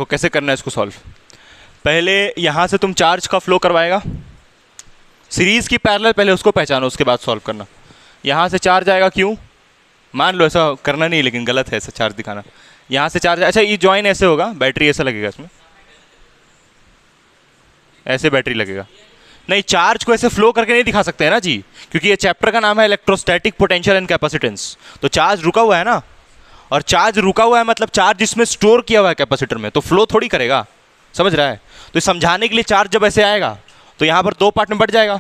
वो कैसे करना है इसको सॉल्व। पहले यहाँ से तुम चार्ज का फ्लो करवाएगा, सीरीज की पैरेलल, पहले उसको पहचानो उसके बाद सॉल्व करना। यहाँ से चार्ज आएगा क्यों, मान लो ऐसा करना नहीं लेकिन गलत है ऐसा चार्ज दिखाना। यहाँ से चार्ज, अच्छा ये जॉइन ऐसे होगा, बैटरी ऐसा लगेगा इसमें, ऐसे बैटरी लगेगा। नहीं, चार्ज को ऐसे फ्लो करके नहीं दिखा सकते हैं ना जी, क्योंकि ये चैप्टर का नाम है इलेक्ट्रोस्टैटिक पोटेंशियल एंड कैपेसिटेंस। तो चार्ज रुका हुआ है ना, और चार्ज रुका हुआ है मतलब चार्ज इसमें स्टोर किया हुआ है कैपेसिटर में, तो फ्लो थोड़ी करेगा, समझ रहा है। तो समझाने के लिए चार्ज जब ऐसे आएगा तो यहाँ पर दो पार्ट में बट जाएगा,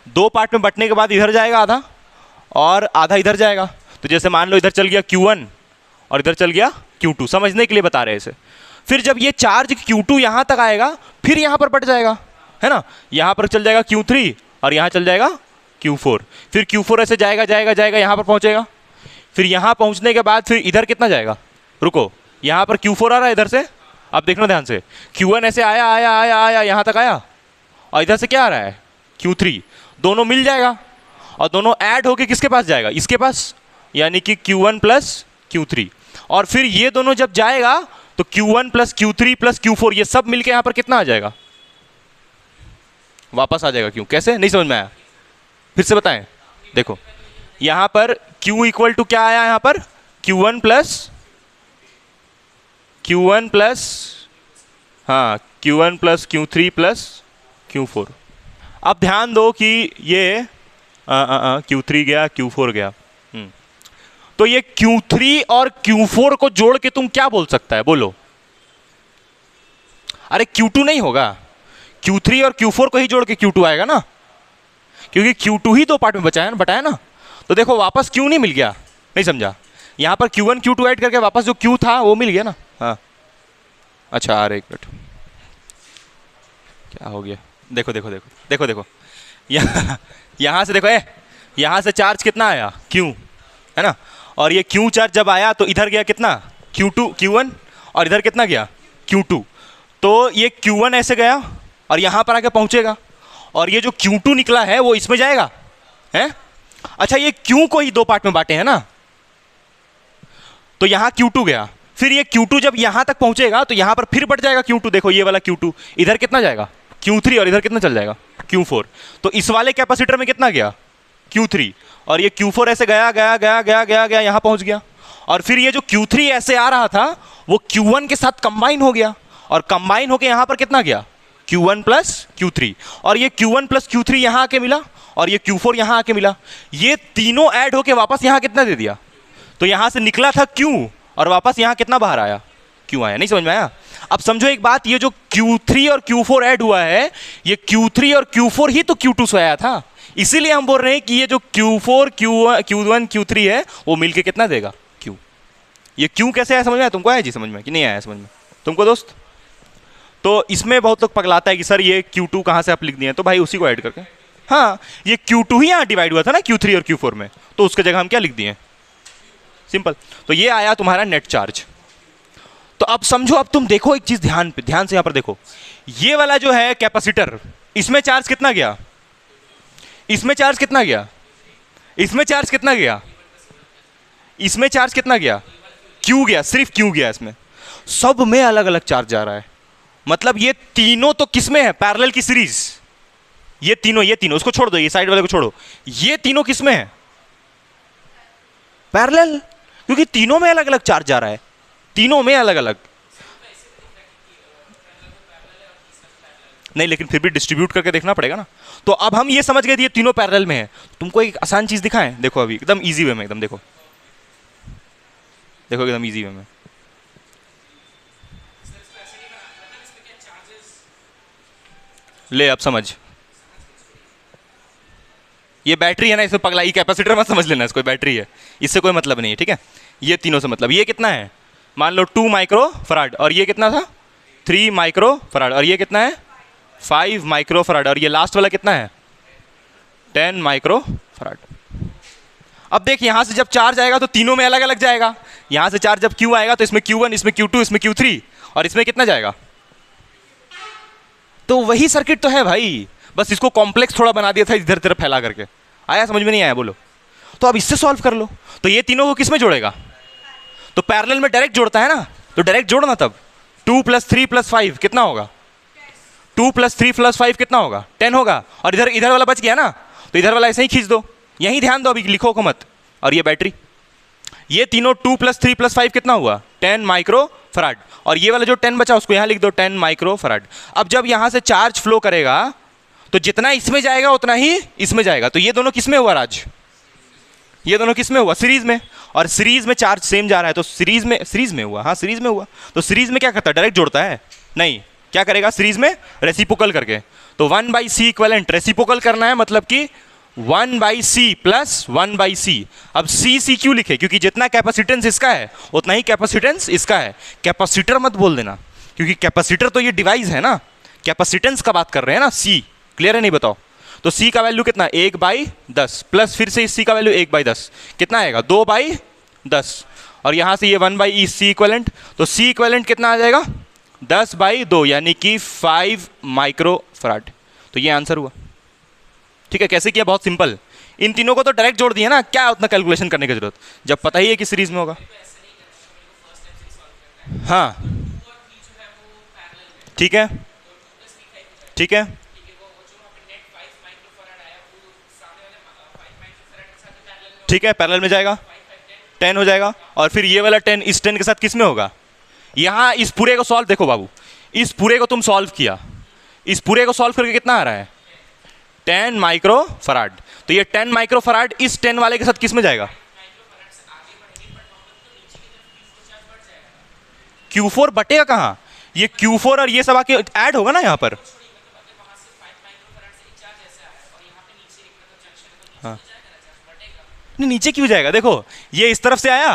दो पार्ट में बटने के बाद इधर जाएगा आधा और आधा इधर जाएगा। तो जैसे मान लो इधर चल गया Q1 और इधर चल गया Q2, समझने के लिए बता रहे हैं इसे। फिर जब ये चार्ज Q2 यहाँ तक आएगा फिर यहाँ पर बट जाएगा, है ना, यहाँ पर चल जाएगा Q3 और यहाँ चल जाएगा Q4, फिर Q4 ऐसे जाएगा जाएगा जाएगा यहाँ पर पहुँचेगा। फिर यहाँ पहुँचने के बाद फिर इधर कितना जाएगा, रुको, यहाँ पर Q4 आ रहा है इधर से, अब देखना ध्यान से, Q1 ऐसे आया आया आया आया यहाँ तक आया और इधर से क्या आ रहा है Q3, दोनों मिल जाएगा और दोनों ऐड होके किसके पास जाएगा, इसके पास, यानी कि Q1 प्लस Q3। और फिर ये दोनों जब जाएगा तो Q1 plus Q3 plus Q4 ये सब मिलके यहाँ पर कितना आ जाएगा, वापस आ जाएगा। क्यों, कैसे, नहीं समझ में आया, फिर से बताएं। देखो यहाँ पर Q इक्वल टू क्या आया, यहाँ पर Q1 प्लस हाँ Q1 plus Q3 plus Q4। अब ध्यान दो कि ये Q3 गया Q4 गया, तो ये Q3 और Q4 को जोड़ के तुम क्या बोल सकता है, बोलो। अरे Q2 नहीं होगा, Q3 और Q4 को ही जोड़ के Q2 आएगा ना, क्योंकि Q2 ही दो पार्ट में बताया ना। तो देखो वापस Q नहीं मिल गया, नहीं समझा, यहाँ पर Q1 Q2 ऐड करके वापस जो Q था वो मिल गया ना। हाँ अच्छा, आ रहा एक मिनट, क्या हो गया, देखो देखो देखो देखो देखो, यहाँ से देखो, यहाँ से चार्ज कितना आया Q, है ना, और ये Q चार्ज जब आया तो इधर गया कितना Q1 और इधर कितना गया Q2। तो ये Q1 ऐसे गया और यहाँ पर आके पहुँचेगा और ये जो Q2 निकला है वो इसमें जाएगा, है। अच्छा ये Q को ही दो पार्ट में बांटे हैं ना, तो यहाँ Q2 गया, फिर ये Q2 जब यहाँ तक पहुँचेगा तो यहाँ पर फिर बढ़ जाएगा Q2, देखो ये वाला Q2, इधर कितना जाएगा Q3 और इधर कितना चल जाएगा Q4। तो इस वाले कैपेसिटर में कितना गया Q3 और ये Q4 ऐसे गया गया गया गया गया गया यहाँ पहुँच गया, और फिर ये जो Q3 ऐसे आ रहा था वो Q1 के साथ कंबाइन हो गया और कंबाइन होके यहाँ पर कितना गया Q1 प्लस Q3, और ये Q1 प्लस Q3 यहाँ आके मिला और ये Q4 यहाँ आके मिला, ये तीनों ऐड होके वापस यहाँ कितना दे दिया। तो यहाँ से निकला था Q और वापस यहाँ कितना बाहर आया, Q आया। नहीं समझ में आया। अब समझो एक बात, ये जो Q3 और Q4 ऐड हुआ है, ये Q3 और Q4 ही तो Q2 से आया था, इसीलिए हम बोल रहे हैं कि ये जो Q4 Q1 Q3 है वो मिलके कितना देगा Q। ये Q कैसे आया, समझ में आया तुमको, आया जी समझ में कि नहीं आया समझ में तुमको दोस्त। तो इसमें बहुत लोग पगलाता है कि सर ये Q2 कहाँ से आप लिख दिए, तो भाई उसी को ऐड करके, हाँ ये Q2 ही यहाँ डिवाइड हुआ था ना Q3 और Q4 में, तो उसके जगह हम क्या लिख दिए, सिंपल। तो ये आया तुम्हारा नेट चार्ज। तो अब समझो, अब तुम देखो एक चीज ध्यान से यहाँ पर देखो, ये वाला जो है कैपेसिटर, इसमें चार्ज कितना गया, इसमें चार्ज कितना गया, इसमें चार्ज कितना गया, इसमें चार्ज कितना गया, Q गया, सिर्फ Q गया, इसमें सब में अलग अलग चार्ज जा रहा है। मतलब ये तीनों तो किसमें है, पैरेलल की सीरीज, ये तीनों उसको छोड़ दो, ये साइड वाले को छोड़ो, ये तीनों किसमें है, पैरेलल, क्योंकि तीनों में अलग अलग चार्ज जा रहा है, तीनों में अलग अलग नहीं, लेकिन फिर भी डिस्ट्रीब्यूट करके देखना पड़ेगा ना। तो अब हम ये समझ गए ये तीनों पैरेलल में है। तुमको एक आसान चीज दिखाएं, देखो अभी एकदम इजी वे में, एकदम देखो देखो एकदम इजी वे में, ले अब समझ, ये बैटरी है ना, इसमें पगला, ये कैपेसिटर मत समझ लेना, इसको बैटरी है, इससे कोई मतलब नहीं है, ठीक है। ये तीनों से मतलब, ये कितना है, मान लो 2 माइक्रो फराड, और ये कितना था 3 माइक्रो फराड, और ये कितना है 5 माइक्रो फराड, और ये लास्ट वाला कितना है 10 माइक्रो फराड। अब देख यहां से जब चार्ज आएगा तो तीनों में अलग अलग जाएगा, यहां से चार्ज जब Q आएगा तो इसमें Q1, इसमें Q2, इसमें Q3, और इसमें कितना जाएगा। तो वही सर्किट तो है भाई, बस इसको कॉम्प्लेक्स थोड़ा बना दिया था इधर तरफ फैला करके। आया समझ में, नहीं आया बोलो। तो अब इससे सॉल्व कर लो। तो ये तीनों को किस में जोड़ेगा, तो पैरेलल में डायरेक्ट जोड़ता है ना, तो डायरेक्ट जोड़ना तब 2 + 3 + 5 कितना होगा? 2 + 3 + 5 कितना होगा? 10 होगा। और इधर इधर वाला बच गया ना, तो इधर वाला ऐसे ही खींच दो, यहीं ध्यान दो, अभी लिखो को मत। और ये बैटरी, ये तीनों 2 + 3 + 5 कितना हुआ? 10 माइक्रोफराड। और ये वाला जो 10 बचा उसको यहाँ लिख दो, 10 माइक्रोफराड। अब जब यहाँ से चार्ज फ्लो करेगा तो जितना इसमें जाएगा उतना ही इसमें जाएगा। तो ये दोनों किस में हुआ राज? ये दोनों किस में हुआ? सीरीज में। और सीरीज में चार्ज सेम जा रहा है तो सीरीज में हुआ। हाँ सीरीज में हुआ। तो सीरीज में क्या करता है? डायरेक्ट जोड़ता है? नहीं, क्या करेगा सीरीज में? रेसिप्रोकल करके। तो 1/c इक्विवेलेंट रेसिप्रोकल करना है, मतलब कि 1/c + 1/c। अब c क्यों लिखे? क्योंकि जितना कैपेसिटेंस इसका है उतना ही कैपेसिटेंस इसका है। कैपेसिटर मत बोल देना, क्योंकि कैपेसिटर तो ये डिवाइस है ना, कैपेसिटेंस का बात कर रहे हैं ना। c क्लियर है? नहीं बताओ। तो c का वैल्यू कितना? 1/10 प्लस फिर से c का वैल्यू 1/10 कितना आएगा? 2/10। और यहाँ से ये 1/c इक्विवेलेंट, तो c इक्विवेलेंट कितना आ जाएगा? 10/2 यानी कि 5 माइक्रोफराड। तो ये आंसर हुआ। ठीक है, कैसे किया? बहुत सिंपल। इन तीनों को तो डायरेक्ट जोड़ दिया ना, क्या उतना कैलकुलेशन करने की जरूरत, जब पता ही है कि सीरीज में होगा। हाँ ठीक है, ठीक है, ठीक है, पैरेलल में जाएगा, 10 हो जाएगा। और फिर ये वाला 10 इस 10 के साथ किस में होगा? यहाँ इस पूरे को सॉल्व, देखो बाबू, इस पूरे को तुम सॉल्व किया, इस पूरे को सॉल्व करके कितना आ रहा है? 10 माइक्रोफराड। तो ये 10 माइक्रोफराड इस 10 वाले के साथ किस में जाएगा? Q4 बटेगा कहाँ? ये Q4 और ये सब आके ऐड होगा ना यहाँ पर। हाँ नहीं, नीचे क्यों जाएगा? देखो ये इस तरफ से आया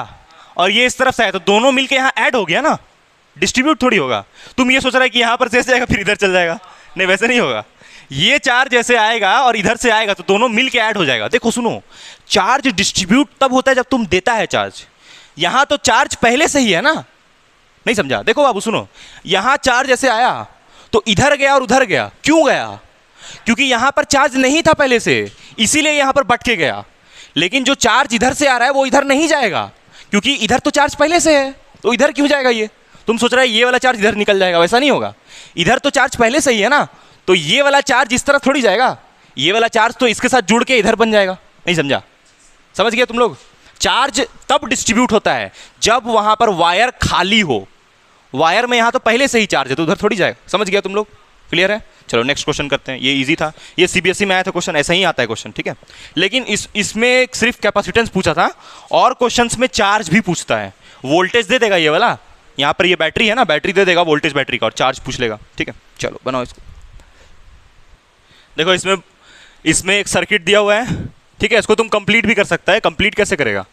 और ये इस तरफ से आया, तो दोनों मिलके यहाँ ऐड हो गया ना, डिस्ट्रीब्यूट थोड़ी होगा। तुम ये सोच रहा है कि यहाँ पर से ऐसे जाएगा फिर इधर चल जाएगा, नहीं वैसे नहीं होगा। ये चार्ज ऐसे आएगा और इधर से आएगा तो दोनों मिलके ऐड हो जाएगा। देखो सुनो, चार्ज डिस्ट्रीब्यूट तब होता है जब तुम देता है चार्ज। यहाँ तो चार्ज पहले से ही है ना, नहीं समझा? देखो बाबू सुनो, यहाँ चार्ज ऐसे आया तो इधर गया और उधर गया, क्यों गया? क्योंकि यहाँ पर चार्ज नहीं था पहले से, इसीलिए यहाँ पर बट के गया। लेकिन जो चार्ज इधर से आ रहा है वो इधर नहीं जाएगा, क्योंकि इधर तो चार्ज पहले से है, तो इधर क्यों जाएगा? ये तुम सोच रहे हो ये वाला चार्ज इधर निकल जाएगा, वैसा नहीं होगा। इधर तो चार्ज पहले से ही है ना, तो ये वाला चार्ज इस तरफ थोड़ी जाएगा, ये वाला चार्ज तो इसके साथ जुड़ के इधर बन जाएगा। नहीं समझा? समझ गए तुम लोग? चार्ज तब डिस्ट्रीब्यूट होता है जब वहां पर वायर खाली हो। वायर में यहाँ तो पहले से ही चार्ज है तो उधर थोड़ी जाएगा। समझ गया तुम लोग? क्लियर है? चलो नेक्स्ट क्वेश्चन करते हैं। ये इजी था, ये सीबीएसई में आया था क्वेश्चन, ऐसा ही आता है क्वेश्चन, ठीक है। लेकिन इसमें सिर्फ कैपेसिटेंस पूछा था, और क्वेश्चंस में चार्ज भी पूछता है। वोल्टेज दे देगा ये वाला, यहाँ पर ये बैटरी है ना, बैटरी दे देगा वोल्टेज बैटरी का, और चार्ज पूछ लेगा, ठीक है। चलो बनाओ इसको। देखो इसमें एक सर्किट दिया हुआ है, ठीक है। इसको तुम कंप्लीट भी कर सकता है। कंप्लीट कैसे करेगा?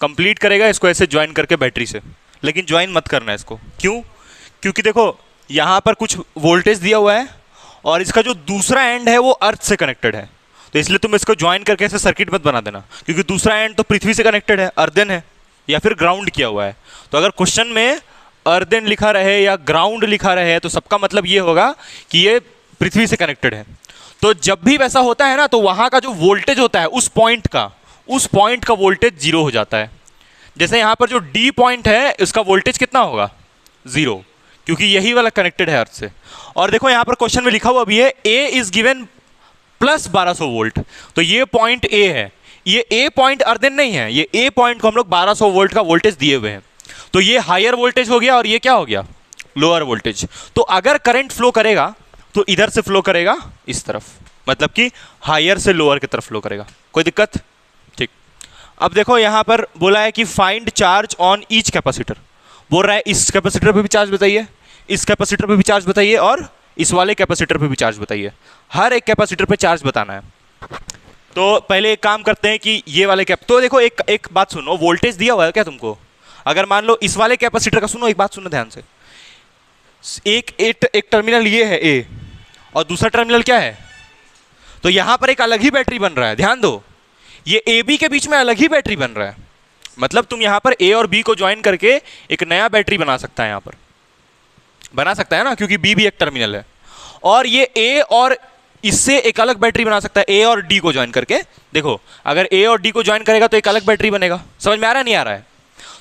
कंप्लीट करेगा इसको ऐसे ज्वाइन करके बैटरी से, लेकिन ज्वाइन मत करना है इसको। क्यों? क्योंकि देखो यहाँ पर कुछ वोल्टेज दिया हुआ है और इसका जो दूसरा एंड है वो अर्थ से कनेक्टेड है, तो इसलिए तुम इसको ज्वाइन करके ऐसे सर्किट मत बना देना, क्योंकि दूसरा एंड तो पृथ्वी से कनेक्टेड है, अर्दन है, या फिर ग्राउंड किया हुआ है। तो अगर क्वेश्चन में अर्दन लिखा रहे या ग्राउंड लिखा रहे तो सबका मतलब ये होगा कि ये पृथ्वी से कनेक्टेड है। तो जब भी वैसा होता है ना, तो वहाँ का जो वोल्टेज होता है उस पॉइंट का वोल्टेज जीरो हो जाता है। जैसे यहाँ पर जो डी पॉइंट है उसका वोल्टेज कितना होगा? जीरो, क्योंकि यही वाला कनेक्टेड है अर्थ से। और देखो यहाँ पर क्वेश्चन में लिखा हुआ भी है ए इज गिवन प्लस 1200 वोल्ट, तो ये पॉइंट ए है। ये ए पॉइंट अर्दन नहीं है, ये ए पॉइंट को हम लोग 1200 वोल्ट का वोल्टेज दिए हुए हैं, तो ये हायर वोल्टेज हो गया और ये क्या हो गया? Lower voltage. तो अगर करंट फ्लो करेगा तो इधर से फ्लो करेगा इस तरफ, मतलब कि हायर से लोअर की तरफ फ्लो करेगा। कोई दिक्कत? ठीक। अब देखो यहाँ पर बोला है कि find charge on each capacitor. बोल रहा है इस कैपेसिटर पे भी चार्ज बताइए, इस कैपेसिटर पे भी चार्ज बताइए, और इस वाले कैपेसिटर पे भी चार्ज बताइए। हर एक कैपेसिटर पे चार्ज बताना है। तो पहले एक काम करते हैं कि ये वाले तो देखो एक बात सुनो, वोल्टेज दिया हुआ है क्या तुमको? अगर मान लो इस वाले कैपेसिटर का, सुनो एक बात सुनो ध्यान से, एक टर्मिनल ये है ए और दूसरा टर्मिनल क्या है? तो यहां पर एक अलग ही बैटरी बन रहा है, ध्यान दो। ये ए बी के बीच में अलग ही बैटरी बन रहा है, मतलब तुम यहां पर ए और बी को ज्वाइन करके एक नया बैटरी बना सकता है, यहां पर बना सकता है ना, क्योंकि बी भी एक टर्मिनल है। और ये ए और इससे एक अलग बैटरी बना सकता है, ए और डी को ज्वाइन करके। देखो अगर ए और डी को ज्वाइन करेगा तो एक अलग बैटरी बनेगा। समझ में आ रहा है नहीं आ रहा है?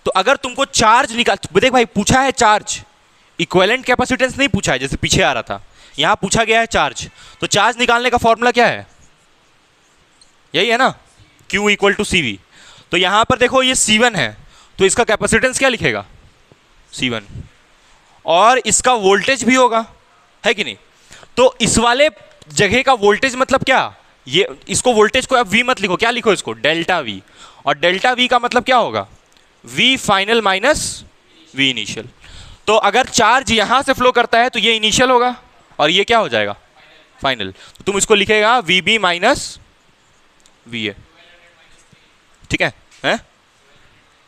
तो अगर तुमको चार्ज निकाल, देख भाई पूछा है चार्ज, इक्विवेलेंट कैपेसिटेंस नहीं पूछा है जैसे पीछे आ रहा था, यहां पूछा गया है चार्ज। तो चार्ज निकालने का फॉर्मूला क्या है, यही है ना, Q इक्वल टू CV। तो यहां पर देखो ये C1 है, तो इसका कैपेसिटेंस क्या लिखेगा, C1, और इसका वोल्टेज भी होगा, है कि नहीं। तो इस वाले जगह का वोल्टेज मतलब क्या, ये इसको वोल्टेज को अब V मत लिखो, क्या लिखो इसको, डेल्टा V। और डेल्टा V का मतलब क्या होगा, V final minus V initial. तो अगर चार्ज यहां से फ्लो करता है तो ये इनिशियल होगा और ये क्या हो जाएगा, फाइनल। तो तुम इसको लिखेगा VB माइनस VA, ठीक है,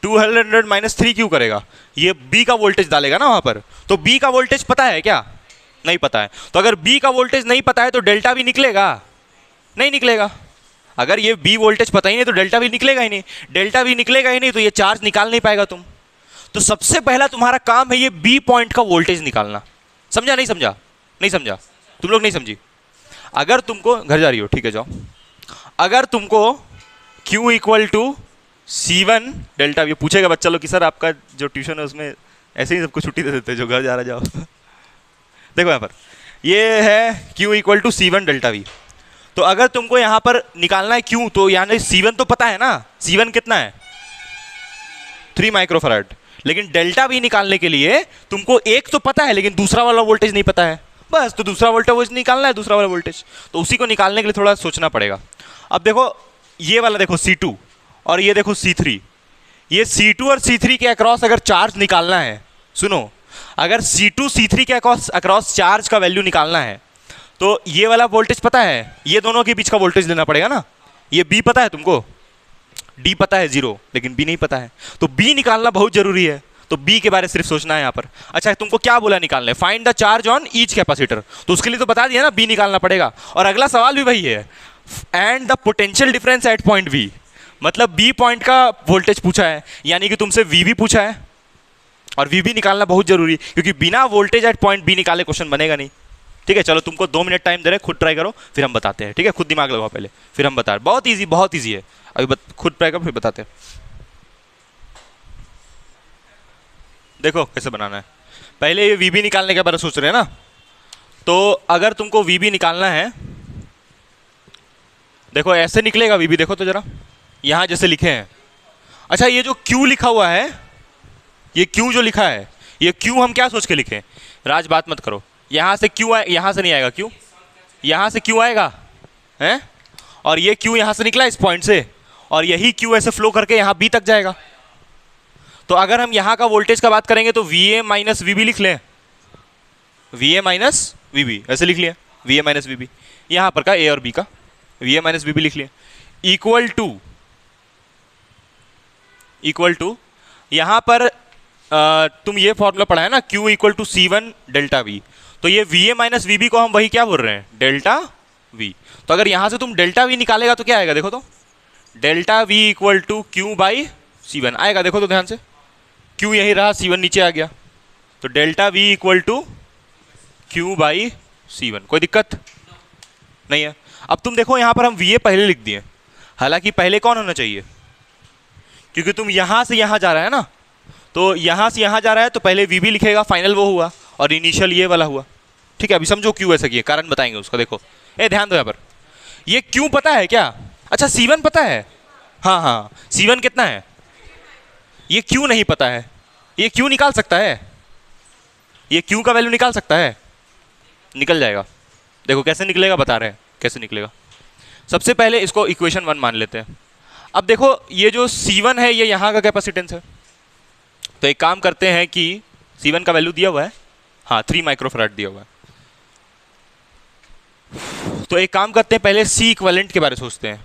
200 माइनस 3 क्यों करेगा, ये B का वोल्टेज डालेगा ना वहां पर। तो B का वोल्टेज पता है क्या, नहीं पता है। तो अगर B का वोल्टेज नहीं पता है तो डेल्टा V निकलेगा, नहीं निकलेगा। अगर ये B वोल्टेज पता ही नहीं तो डेल्टा V निकलेगा ही नहीं, डेल्टा V निकलेगा ही नहीं तो ये चार्ज निकाल नहीं पाएगा तुम। तो सबसे पहला तुम्हारा काम है ये B पॉइंट का वोल्टेज निकालना। समझा नहीं समझा, नहीं समझा, तुम लोग नहीं समझी। अगर तुमको, घर जा रही हो, ठीक है जाओ। अगर तुमको Q equal to C1 delta, ये पूछेगा बच्चा लोग कि सर आपका जो ट्यूशन है उसमें ऐसे ही सबको छुट्टी दे देते हैं जो घर जा रहा जाओ। देखो यहाँ पर ये है Q equal to C1 delta V। तो अगर तुमको यहाँ पर निकालना है Q, तो यहाँ C1 तो पता है ना, C1 कितना है 3 माइक्रोफैराड। लेकिन डेल्टा V निकालने के लिए तुमको एक तो पता है लेकिन दूसरा वाला वोल्टेज नहीं पता है, बस। तो दूसरा वोल्टेज निकालना है, दूसरा वाला वोल्टेज, तो उसी को निकालने के लिए थोड़ा सोचना पड़ेगा। अब देखो ये वाला देखो C2 और ये देखो C3, ये C2 और C3 के अक्रॉस अगर चार्ज निकालना है, सुनो, अगर C2 C3 के अक्रॉस चार्ज का वैल्यू निकालना है तो ये वाला वोल्टेज पता है, ये दोनों के बीच का वोल्टेज लेना पड़ेगा ना। ये B पता है तुमको, D पता है 0, लेकिन B नहीं पता है, तो B निकालना बहुत जरूरी है। तो B के बारे में सिर्फ सोचना है यहाँ पर। अच्छा तुमको क्या बोला निकालना है, find the charge on each capacitor, तो उसके लिए तो बता दिया ना B निकालना पड़ेगा। और अगला सवाल भी वही है, and the potential difference at point V, मतलब B पॉइंट का वोल्टेज पूछा है, यानी कि तुमसे V भी पूछा है, और V भी निकालना बहुत जरूरी है, क्योंकि बिना वोल्टेज एट पॉइंट B निकाले क्वेश्चन बनेगा नहीं। ठीक है, चलो तुमको 2 मिनट टाइम दे रहे, खुद ट्राई करो फिर हम बताते हैं। ठीक है, खुद दिमाग लगाओ पहले फिर हम बता रहे, बहुत ईजी है। अभी खुद ट्राई करो फिर बताते हैं। देखो कैसे बनाना है, पहले ये VB निकालने के बारे में सोच रहे हैं ना। तो अगर तुमको VB निकालना है, देखो ऐसे निकलेगा VB, देखो तो जरा यहाँ जैसे लिखे हैं। अच्छा ये जो Q लिखा हुआ है, ये Q जो लिखा है, ये Q हम क्या सोच के लिखें, राज बात मत करो, यहाँ से Q आए, यहाँ से नहीं आएगा Q, यहाँ से Q आएगा हैं, और ये Q यहाँ से निकला इस पॉइंट से, और यही Q ऐसे फ्लो करके यहाँ B तक जाएगा। तो अगर हम यहाँ का वोल्टेज का बात करेंगे तो VA माइनस VB लिख लें, VA माइनस VB ऐसे लिख लिया, VA माइनस VB, यहाँ पर का A और B का VA माइनस VB लिख लिया, इक्वल टू यहाँ पर तुम ये फॉर्मूला पढ़ा है ना, Q equal to C1 delta V। तो ये VA माइनस VB को हम वही क्या बोल रहे हैं, डेल्टा V। तो अगर यहाँ से तुम डेल्टा V निकालेगा तो क्या आएगा, देखो तो delta V equal to Q by C1 आएगा। देखो तो ध्यान से, Q यही रहा, C1 नीचे आ गया, तो delta V equal to Q by C1, कोई दिक्कत नहीं है। अब तुम देखो यहाँ पर हम VA पहले लिख दिए, हालांकि पहले कौन होना चाहिए, क्योंकि तुम यहाँ से यहाँ जा रहा है ना, तो यहाँ से यहाँ जा रहा है तो पहले VB लिखेगा, फाइनल वो हुआ, और इनिशियल ये वाला हुआ। ठीक है, अभी समझो क्यों ऐसा किया, कारण बताएंगे उसका। देखो ध्यान दो यहाँ पर, ये क्यों पता है क्या, अच्छा C1 पता है, हाँ C1 कितना है, ये क्यों नहीं पता है, ये क्यों निकाल सकता है, ये क्यों का वैल्यू निकाल सकता है, निकल जाएगा। देखो कैसे निकलेगा, बता रहे हैं कैसे निकलेगा। सबसे पहले इसको इक्वेशन 1 मान लेते हैं। अब देखो ये जो C1 है ये यहाँ का कैपेसिटेंस है, तो एक काम करते हैं कि C1 का वैल्यू दिया हुआ है, हाँ 3 माइक्रोफैराड दिया हुआ है। तो एक काम करते हैं, पहले C इक्विवेलेंट के बारे में सोचते हैं।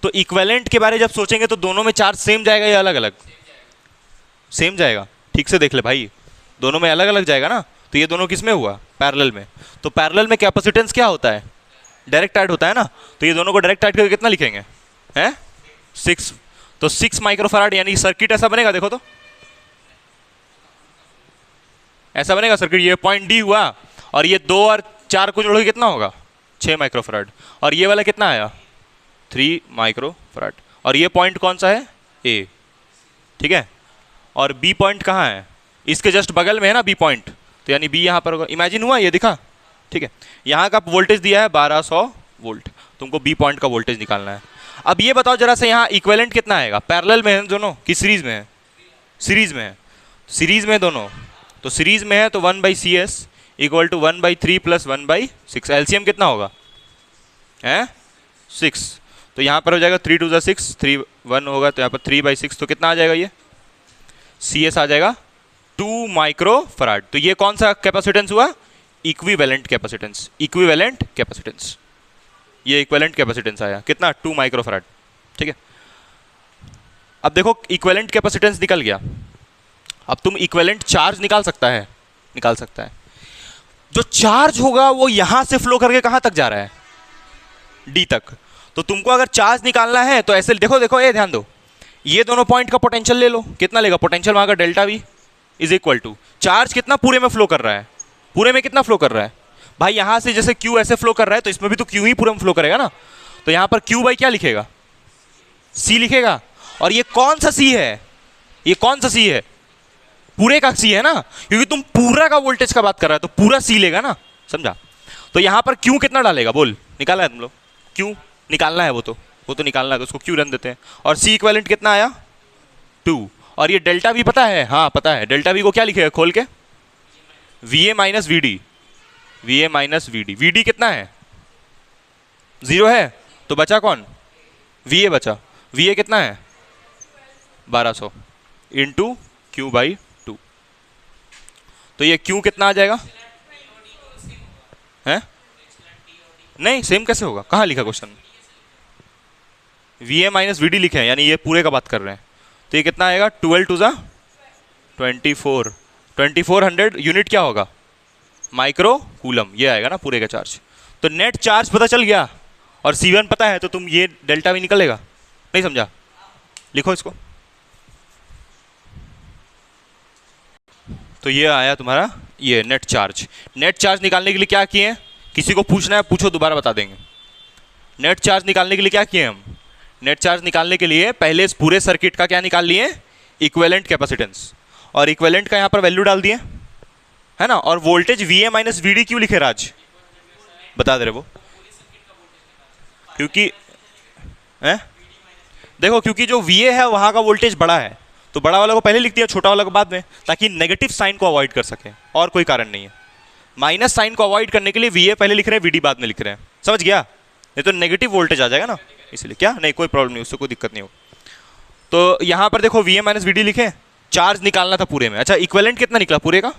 तो इक्विवेलेंट के बारे जब सोचेंगे तो दोनों में चार्ज सेम जाएगा या अलग अलग, सेम जाएगा। ठीक से देख ले भाई, दोनों में अलग अलग जाएगा ना। तो ये दोनों किस में हुआ, पैरेलल में। तो पैरेलल में कैपेसिटेंस क्या होता है, डायरेक्ट ऐड होता है ना। तो ये दोनों को डायरेक्ट ऐड करके कितना लिखेंगे, हैं 6। तो 6 माइक्रोफैराड, यानी सर्किट ऐसा बनेगा, देखो तो ऐसा बनेगा सर्किट। ये पॉइंट D हुआ, और ये 2 और 4 को जोड़ोगे कितना होगा, 6 माइक्रोफैराड। और ये वाला कितना आया, 3 माइक्रोफैराड। और ये पॉइंट कौन सा है, A, ठीक है। और B पॉइंट कहाँ है, इसके जस्ट बगल में है ना B पॉइंट, तो यानी बी यहाँ पर होगा। इमेजिन हुआ, ये दिखा, ठीक है। यहाँ का वोल्टेज दिया है 1200 वोल्ट, तुमको बी पॉइंट का वोल्टेज निकालना है। अब ये बताओ जरा से, यहाँ इक्विवेलेंट कितना आएगा? पैरेलल में है दोनों कि सीरीज में है? सीरीज में है, सीरीज में दोनों, तो सीरीज में है तो 1/CS equal to 1/3 plus 1/6। LCM कितना होगा? है 6, तो यहाँ पर हो जाएगा 3 2 6, 3 1 होगा, तो यहाँ पर 3/6, तो कितना आ जाएगा? ये CS आ जाएगा 2 माइक्रोफराड। तो ये कौन सा कैपेसिटेंस हुआ? इक्विवेलेंट कैपेसिटेंस, इक्विवेलेंट कैपेसिटेंस, ये इक्विवेलेंट कैपेसिटेंस आया कितना? 2 माइक्रोफराड, ठीक है। अब देखो इक्विवेलेंट कैपेसिटेंस निकल गया, अब तुम इक्विवेलेंट चार्ज निकाल सकता है, निकाल सकता है। जो चार्ज होगा वो यहां से फ्लो करके कहां तक जा रहा है? डी तक। तो तुमको अगर चार्ज निकालना है तो ऐसे देखो, देखो ये ध्यान दो, ये दोनों पॉइंट का पोटेंशियल ले लो, कितना लेगा पोटेंशियल वहां का? Delta V is equal to charge कितना पूरे में फ्लो कर रहा है, पूरे में कितना फ्लो कर रहा है भाई? यहां से जैसे क्यू ऐसे फ्लो कर रहा है तो इसमें भी तो क्यू ही पूरे में फ्लो करेगा ना, तो यहां पर क्यू बाई क्या लिखेगा? सी लिखेगा। और ये कौन सा सी है? ये कौन सा सी है? पूरे का सी है ना, क्योंकि तुम पूरा का वोल्टेज का बात कर रहा है तो पूरा सी लेगा ना, समझा? तो यहां पर क्यू कितना डालेगा? बोल, निकाला है तुम लोग? क्यू निकालना है, वो तो निकालना है, तो उसको क्यू रन देते हैं। और सी इक्विवेलेंट कितना आया? 2। और ये डेल्टा वी पता है? हाँ पता है। डेल्टा वी को क्या लिखेगा खोल के? VA minus VD, VA minus VD। VD कितना है? 0 है, तो बचा कौन? VA बचा। VA कितना है? 1200 इंटू Q बाई 2। तो ये Q कितना आ जाएगा? है नहीं, सेम कैसे होगा? कहाँ लिखा क्वेश्चन? VA माइनस VD लिखे हैं, यानी ये पूरे का बात कर रहे हैं। तो ये कितना आएगा? 12 टू ज़ा 24, 2400 यूनिट क्या होगा? माइक्रो कूलम, ये आएगा ना पूरे का चार्ज। तो नेट चार्ज पता चल गया और C1 पता है, तो तुम ये डेल्टा भी निकलेगा। नहीं समझा? लिखो इसको। तो ये आया तुम्हारा ये नेट चार्ज। नेट चार्ज निकालने के लिए क्या किए हैं? किसी को पूछना है पूछो, दोबारा बता देंगे। नेट चार्ज निकालने के लिए क्या किए हम? नेट चार्ज निकालने के लिए पहले इस पूरे सर्किट का क्या निकाल लिए? Equivalent capacitance. और इक्विवेलेंट का यहाँ पर वैल्यू डाल दिए, है ना। और वोल्टेज VA माइनस VD क्यों लिखे राज? बता दे रहे वो, क्योंकि देखो, क्योंकि जो VA है वहाँ का वोल्टेज बड़ा है, तो बड़ा वाला को पहले लिख दिया, छोटा वाला को बाद में, ताकि नेगेटिव साइन को अवॉइड कर सके, और कोई कारण नहीं है। माइनस साइन को अवॉइड करने के लिए VA पहले लिख रहे हैं, VD बाद में लिख रहे हैं, समझ गया? नहीं तो नेगेटिव वोल्टेज आ जाएगा ना, इसलिए। क्या नहीं, कोई प्रॉब्लम नहीं, उससे कोई दिक्कत नहीं हो। तो यहाँ पर देखो VA माइनस VD लिखे, चार्ज निकालना था पूरे में। अच्छा, इक्विवेलेंट कितना निकला पूरे का?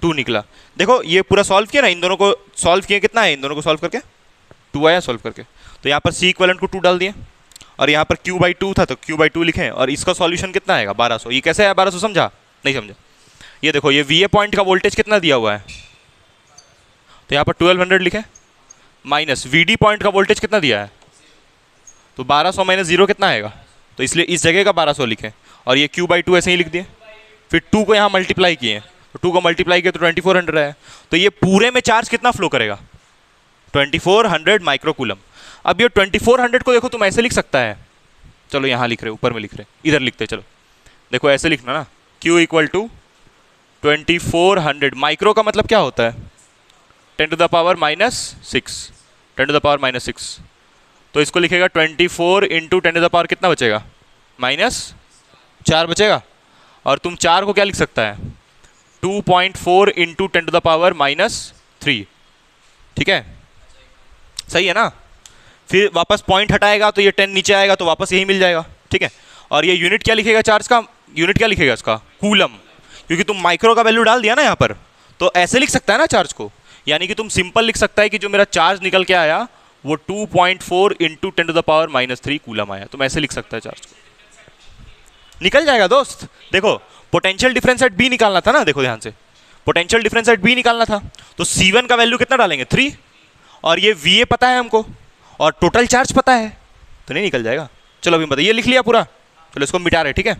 2 निकला। देखो ये पूरा सॉल्व किया ना, इन दोनों को सॉल्व किया, कितना है इन दोनों को सॉल्व करके? 2 आया सॉल्व करके। तो यहाँ पर C इक्विवेलेंट को 2 डाल दिए, और यहाँ पर Q बाई 2 था तो Q बाई 2 लिखे, और इसका सॉल्यूशन कितना आएगा? 1200। ये कैसे आया 1200? समझा? नहीं समझा? ये देखो, ये VA पॉइंट का वोल्टेज कितना दिया हुआ है, तो यहाँ पर 1200 लिखे, माइनस VD पॉइंट का वोल्टेज कितना दिया है, तो 1200 माइनस 0 कितना आएगा? तो इसलिए इस जगह का 1200 लिखे, और ये Q बाई 2 ऐसे ही लिख दिए। फिर 2 को यहाँ मल्टीप्लाई किए, तो 2 को मल्टीप्लाई किया तो 2400 है। तो ये पूरे में चार्ज कितना फ्लो करेगा? 2400 माइक्रोकूलम। अब ये 2400 को देखो तुम ऐसे लिख सकता है, चलो यहाँ लिख रहे, ऊपर में लिख रहे, इधर लिखते, चलो देखो ऐसे लिखना ना, Q इक्वल टू 2400। माइक्रो का मतलब क्या होता है? 10 to the power minus 6, 10 to the power minus 6। तो इसको लिखेगा 24 इंटू 10 टू द पावर कितना बचेगा? -4 बचेगा। और तुम 4 को क्या लिख सकता है? 2.4 इंटू 10 टू द पावर -3, ठीक है, सही है ना। फिर वापस पॉइंट हटाएगा तो ये 10 नीचे आएगा, तो वापस यही मिल जाएगा, ठीक है। और ये यूनिट क्या लिखेगा चार्ज का? यूनिट क्या लिखेगा इसका? कूलम, क्योंकि तुम माइक्रो का वैल्यू डाल दिया ना यहाँ पर, तो ऐसे लिख सकता है ना चार्ज को। यानी कि तुम सिंपल लिख सकता है कि जो मेरा चार्ज निकल के आया वो 2.4 into 10 to the power -3 coulomb आया। तुम ऐसे लिख सकता है चार्ज को, निकल जाएगा दोस्त। देखो पोटेंशियल डिफरेंस एट बी निकालना था ना, देखो ध्यान से, पोटेंशियल डिफरेंस एट बी निकालना था, तो C1 का वैल्यू कितना डालेंगे? 3, और ये VA पता है हमको, और टोटल चार्ज पता है, तो नहीं निकल जाएगा। चलो अभी बताइए, ये लिख लिया पूरा, चलो इसको मिटा रहे, ठीक है।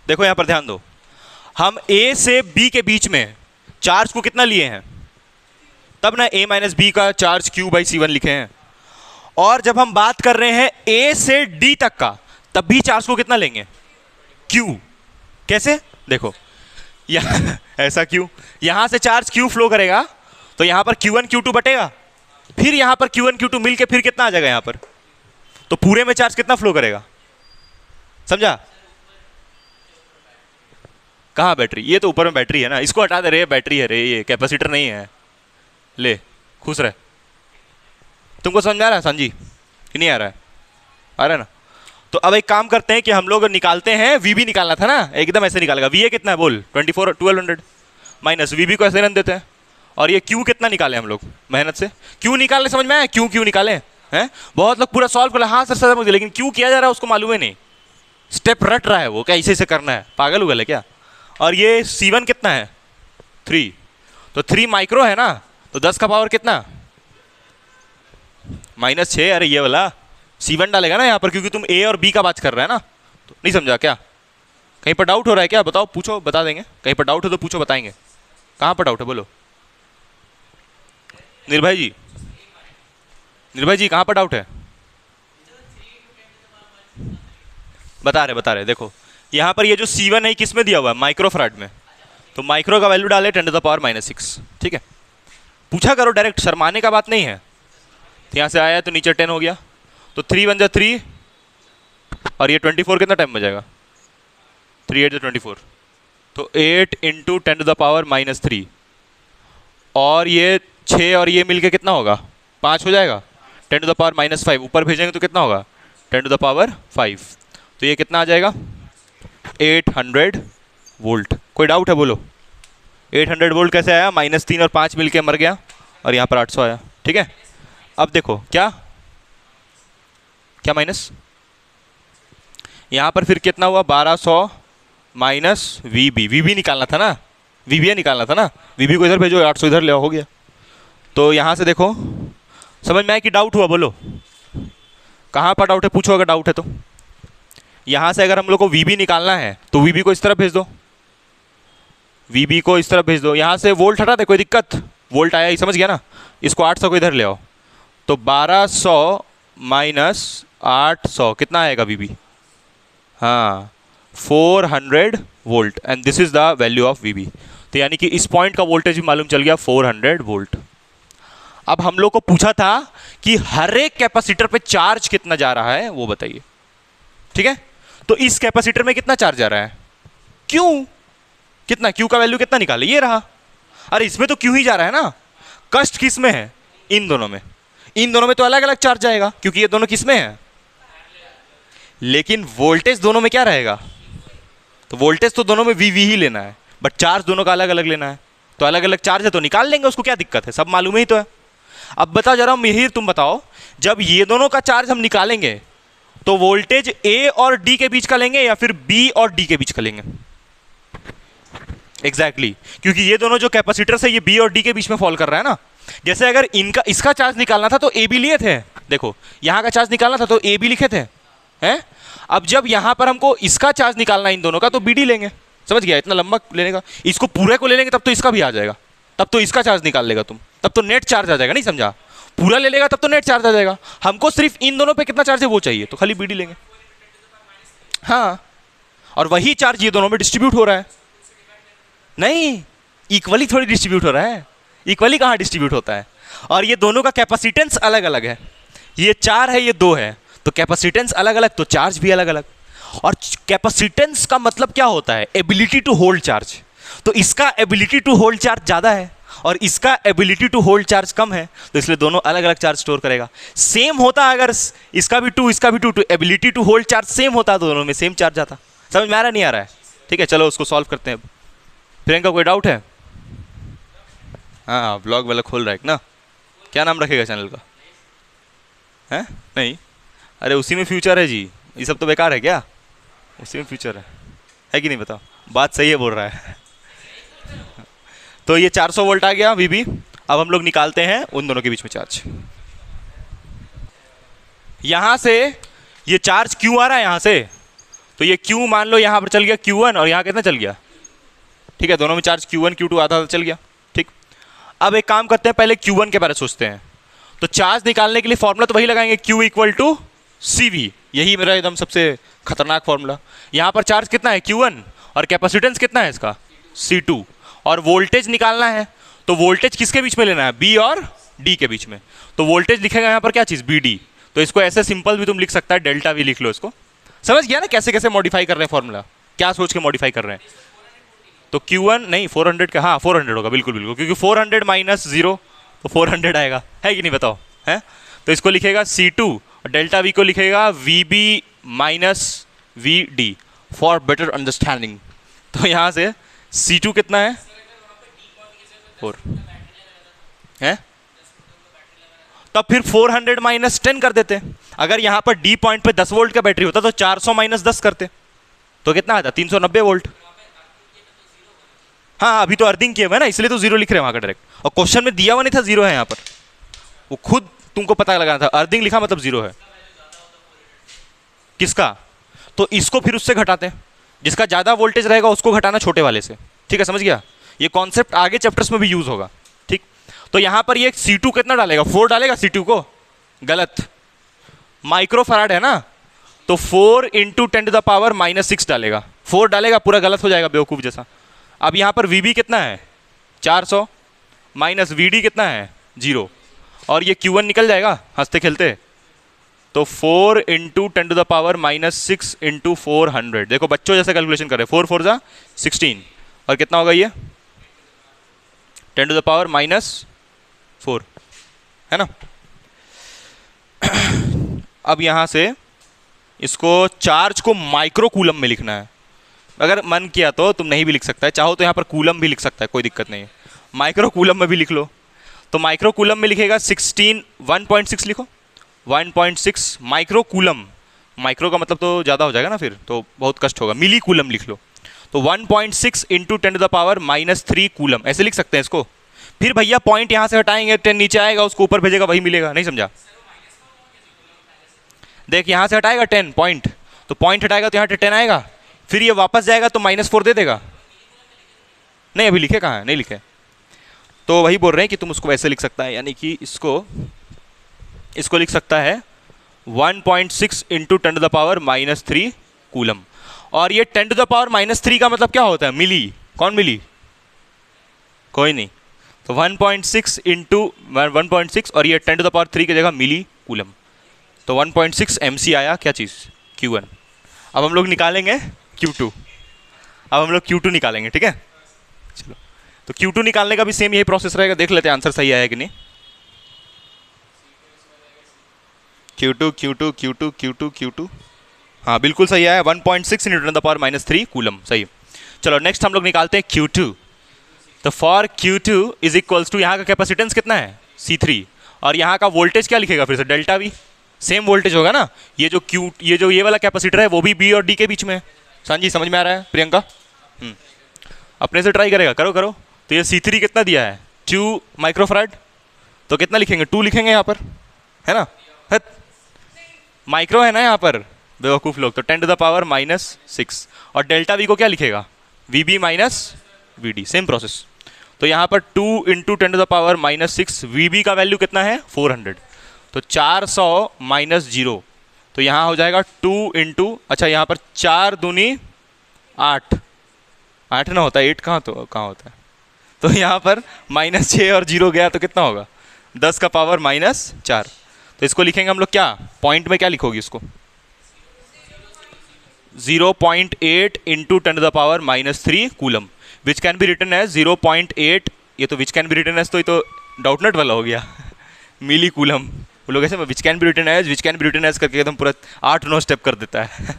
देखो यहाँ पर ध्यान दो, हम A से B के बीच में चार्ज को कितना लिए हैं, तब ना A माइनस B का चार्ज Q बाई C1 लिखे हैं। और जब हम बात कर रहे हैं A से D तक का, तब भी चार्ज को कितना लेंगे? Q। कैसे? देखो यहाँ ऐसा क्यों, यहाँ से चार्ज क्यू फ्लो करेगा तो यहाँ पर Q1 Q2 बटेगा, फिर यहाँ पर Q1 Q2 मिलके फिर कितना आ जाएगा यहाँ पर, तो पूरे में चार्ज कितना फ्लो करेगा, समझा? कहाँ बैटरी, ये तो ऊपर में बैटरी है ना, इसको हटा दे रे, बैटरी है रे, ये कैपेसिटर नहीं है। ले खुश रहे। तुमको समझ आ रहा है सांझी कि नहीं आ रहा है? आ रहा है ना? तो अब एक काम करते हैं कि हम लोग निकालते हैं, वीबी निकालना था ना, एकदम ऐसे निकालेगा। वी कितना है बोल, 1200 माइनस वीबी को ऐसे रन देते हैं। और ये क्यू कितना निकाले हम लोग मेहनत से, क्यू निकालने समझ में आया, क्यू निकाले हैं। बहुत लोग पूरा सॉल्व कर रहे, हाँ सर समझ गए, लेकिन क्यों किया जा रहा है उसको मालूम है नहीं, स्टेप रट रहा है वो, क्या ऐसे करना है, पागल उगल है क्या? और ये C1 कितना है 3, तो 3 माइक्रो है ना, तो 10 का पावर कितना -6। अरे ये वाला C1 डालेगा ना यहाँ पर, क्योंकि तुम A और B का बात कर रहे हैं ना, तो नहीं समझा क्या? कहीं पर डाउट हो रहा है क्या? बताओ, पूछो, बता देंगे। कहीं पर डाउट हो तो पूछो, बताएंगे। कहाँ पर डाउट है बोलो। निर्भय जी, निर्भय जी कहाँ पर डाउट है? बता रहे देखो, यहाँ पर ये जो C1 है किस में दिया हुआ है, माइक्रोफराड में, तो माइक्रो का वैल्यू डाले 10⁻⁻⁶, ठीक है? पूछा करो डायरेक्ट, शर्माने का बात नहीं है। तो यहाँ से आया तो नीचे 10 हो गया, तो 3 × 3 और ये 24 कितना टाइम में जाएगा, 3 × 8 = 24, तो 8 × 10⁻³ और ये 6 और ये मिलके कितना होगा, 5 हो जाएगा, 10⁻⁻5 ऊपर भेजेंगे तो कितना होगा, 10⁻5, तो ये कितना आ जाएगा 800 वोल्ट। कोई डाउट है बोलो? 800 वोल्ट कैसे आया, -3 और 5 मिलके मर गया और यहाँ पर 800 आया, ठीक है? अब देखो क्या माइनस, यहाँ पर फिर कितना हुआ, 1200 माइनस वीबी निकालना था ना, वीबी निकालना था ना, वीबी को इधर भेजो, 800 इधर ले, हो गया। तो यहाँ से देखो, समझ में आया कि डाउट हुआ बोलो? कहाँ पर डाउट है पूछो, अगर डाउट है तो। यहाँ से अगर हम लोग को वीबी निकालना है तो वीबी को इस तरफ भेज दो, वीबी को इस तरफ भेज दो। यहाँ से वोल्ट हटा दे, कोई दिक्कत, वोल्ट आया ही, समझ गया ना? इसको 800 को इधर ले आओ, तो 1200 माइनस 800 कितना आएगा वीबी, हाँ 400 volt, and this is the value of VB. तो यानी कि इस पॉइंट का वोल्टेज भी मालूम चल गया, 400 वोल्ट। अब हम लोग को पूछा था कि हर एक कैपेसिटर पे चार्ज कितना जा रहा है वो बताइए, ठीक है? तो इस कैपेसिटर में कितना चार्ज जा रहा है, क्यू कितना, क्यू का वैल्यू कितना निकाले, ये रहा। अरे इसमें तो क्यू ही जा रहा है ना, कष्ट किस में है, इन दोनों में। इन दोनों में तो अलग अलग चार्ज जाएगा क्योंकि ये दोनों किस में है, लेकिन वोल्टेज दोनों में क्या रहेगा, तो वोल्टेज तो दोनों में वी ही लेना है, बट चार्ज दोनों का अलग अलग लेना है। तो अलग अलग चार्ज है तो निकाल लेंगे, उसको क्या दिक्कत है, सब मालूम ही तो है। अब बताओ जरा मिहिर, तुम बताओ, जब ये दोनों का चार्ज हम निकालेंगे तो वोल्टेज ए और डी के बीच का लेंगे या फिर बी और डी के बीच का लेंगे? एग्जैक्टली, क्योंकि ये दोनों जो कैपेसिटर्स है ये बी और डी के बीच में फॉल कर रहा है ना। जैसे अगर इनका इसका चार्ज निकालना था तो ए बी लिए थे, देखो यहाँ का चार्ज निकालना था तो ए बी लिखे थे, हैं? अब जब यहाँ पर हमको इसका चार्ज निकालना है इन दोनों का तो बी डी लेंगे, समझ गया? इतना लंबा लेने का, इसको पूरे को ले लेंगे तब तो इसका भी आ जाएगा, तब तो इसका चार्ज निकाल लेगा तुम, तब तो नेट चार्ज आ जाएगा, नहीं समझा? पूरा ले लेगा तब तो नेट चार्ज आ जाएगा। हमको सिर्फ इन दोनों पे कितना चार्ज है वो चाहिए, तो खाली बी डी लेंगे। हाँ, और वही चार्ज ये दोनों में डिस्ट्रीब्यूट हो रहा है, नहीं इक्वली थोड़ी डिस्ट्रीब्यूट हो रहा है, इक्वली कहाँ डिस्ट्रीब्यूट होता है? और ये दोनों का कैपेसिटेंस अलग अलग है, ये 4 है ये 2 है, तो कैपेसिटेंस अलग अलग तो चार्ज भी अलग अलग। और कैपेसिटेंस का मतलब क्या होता है, एबिलिटी टू होल्ड चार्ज। तो इसका एबिलिटी टू होल्ड चार्ज ज़्यादा है और इसका एबिलिटी टू होल्ड चार्ज कम है, तो इसलिए दोनों अलग अलग चार्ज स्टोर करेगा। सेम होता अगर इसका भी 2 इसका भी 2, तो ability to hold charge same होता, तो दोनों में सेम चार्ज आता। समझ में आ रहा नहीं आ रहा है? ठीक है, चलो उसको सॉल्व करते हैं। प्रियंका कोई डाउट है? हाँ ब्लॉग वाला खोल रहा है ना, क्या नाम रखेगा चैनल का? हैं नहीं, अरे उसी में फ्यूचर है जी, ये सब तो बेकार है क्या? उसी में फ्यूचर है कि नहीं? बताओ, बात सही है बोल रहा है। तो ये 400 वोल्ट आ गया वीबी। अब हम लोग निकालते हैं उन दोनों के बीच में चार्ज। यहां से ये चार्ज क्यू आ रहा है यहां से, तो ये क्यू मान लो यहां पर चल गया Q1 और यहां कितना चल गया, ठीक है? दोनों में चार्ज Q1 Q2 आधा चल गया, ठीक। अब एक काम करते हैं, पहले Q1 के बारे में सोचते हैं। तो चार्ज निकालने के लिए फॉर्मूला तो वही लगाएंगे, Q = CV, यही मेरा एकदम सबसे खतरनाक फॉर्मूला। यहाँ पर चार्ज कितना है Q1 और कैपेसिटेंस कितना है इसका C2 और वोल्टेज निकालना है तो वोल्टेज किसके बीच में लेना है, B और D के बीच में। तो वोल्टेज लिखेगा यहाँ पर क्या चीज़, BD। तो इसको ऐसे सिंपल भी तुम लिख सकता है, डेल्टा V लिख लो इसको। समझ गया ना कैसे कैसे मॉडिफाई कर रहे हैं फॉर्मूला, क्या सोच के मॉडिफाई कर रहे हैं। तो Q1 नहीं 400 का, हाँ 400 होगा बिल्कुल बिल्कुल, क्योंकि 400 माइनस 0 तो 400 आएगा, है कि नहीं बताओ, है। तो इसको लिखेगा C2 और डेल्टा V को लिखेगा VB minus VD for better understanding. तो यहाँ से C2 कितना है 4 है, तब फिर 400 माइनस 10 कर देते। अगर यहाँ पर D पॉइंट पे 10 वोल्ट का बैटरी होता तो 400 माइनस 10 करते तो कितना आता, 390 वोल्ट। हाँ अभी तो अर्थिंग किया हुआ है ना, इसलिए तो जीरो लिख रहे हैं वहां का डायरेक्ट, और क्वेश्चन में दिया हुआ नहीं था जीरो है यहाँ पर, वो खुद तुमको पता लगाना था, अर्थिंग लिखा मतलब जीरो है। किसका, तो इसको फिर उससे घटाते हैं, जिसका ज्यादा वोल्टेज रहेगा उसको घटाना छोटे वाले से, ठीक है समझ गया। ये कॉन्सेप्ट आगे चैप्टर्स में भी यूज होगा, ठीक। तो यहाँ पर ये C2 कितना डालेगा, 4 डालेगा C2 को, गलत, माइक्रोफैराड है ना, तो 4 इंटू 10⁻⁻6 डालेगा, 4 डालेगा पूरा गलत हो जाएगा बेवकूफ जैसा। अब यहाँ पर VB कितना है 400 माइनस VD कितना है 0, और ये Q1 निकल जाएगा हंसते खेलते। तो 4 इंटू 10⁻⁻6 इंटू 400, देखो बच्चों जैसे कैलकुलेशन कर रहे हैं, 4 4 जा 16, और कितना होगा ये 10⁻⁻4 है ना। अब यहाँ से इसको चार्ज को माइक्रो कूलम में लिखना है, अगर मन किया तो तुम नहीं भी लिख सकता है, चाहो तो यहाँ पर कूलम भी लिख सकता है, कोई दिक्कत नहीं है, माइक्रो कूलम में भी लिख लो। तो माइक्रो कूलम में लिखेगा 1.6 लिखो, 1.6 माइक्रो कूलम, माइक्रो का मतलब तो ज़्यादा हो जाएगा ना फिर, तो बहुत कष्ट होगा, मिली कूलम लिख लो। तो 1.6 इंटू 10⁻⁻3 कूलम ऐसे लिख सकते हैं इसको। फिर भैया पॉइंट यहाँ से हटाएंगे, 10 नीचे आएगा उसको ऊपर भेजेगा वही मिलेगा, नहीं समझा। देख यहाँ से हटाएगा 10 पॉइंट, तो पॉइंट हटाएगा तो यहाँ 10 आएगा, फिर ये वापस जाएगा तो -4 दे देगा। नहीं अभी लिखे कहाँ है, नहीं लिखे, तो वही बोल रहे हैं कि तुम उसको ऐसे लिख सकता है, यानी कि इसको लिख सकता है 1.6 इंटू 10⁻⁻3 कूलम। और ये 10⁻⁻3 का मतलब क्या होता है, मिली, कौन मिली, कोई नहीं। तो 1.6 इंटू 1.6 और ये 10⁻3 की जगह मिली कूलम, तो 1.6 MC आया क्या चीज़, Q1। अब हम लोग निकालेंगे Q2, अब हम लोग Q2 निकालेंगे, ठीक है। चलो तो Q2 निकालने का भी सेम यही प्रोसेस रहेगा, देख लेते हैं आंसर सही आया कि नहीं। Q2 हाँ बिल्कुल सही आया, 1.6 इंटू 10⁻⁻3 कूलम, सही। चलो नेक्स्ट हम लोग निकालते हैं Q2। तो for Q2 is equals to, यहाँ का कैपेसिटेंस कितना है C3, और यहाँ का वोल्टेज क्या लिखेगा फिर से, डेल्टा V, सेम वोल्टेज होगा ना। ये वाला कैपेसिटर है वो भी B और D के बीच में है। सांजी समझ में आ रहा है प्रियंका, अपने से ट्राई करेगा, करो करो। तो ये C3 कितना दिया है 2 माइक्रोफैराड, तो कितना लिखेंगे 2 लिखेंगे यहाँ पर, है ना, माइक्रो है ना यहाँ पर बेवकूफ़ लोग, तो 10⁻⁻6, और डेल्टा V को क्या लिखेगा VB minus VD, same process. तो यहाँ पर 2 इंटू 10⁻⁻6, VB का वैल्यू कितना है 400, तो 400 माइनस 0, तो यहाँ हो जाएगा 2 इंटू, अच्छा यहाँ पर 4 दूनी 8, 8 ना होता है 8 कहाँ होता है, तो यहाँ पर -6 और 0 गया तो कितना होगा 10 का पावर -4। तो इसको लिखेंगे हम लोग क्या, पॉइंट में क्या लिखोगी इसको 0.8 into 10⁻⁻3 coulomb, which can be written as 0.8, ये तो which can be written as, तो ये तो डाउटनेट वाला हो गया मिली कूलम, वो लोग ऐसे which can be written as करके एकदम पूरा 8-9 स्टेप कर देता है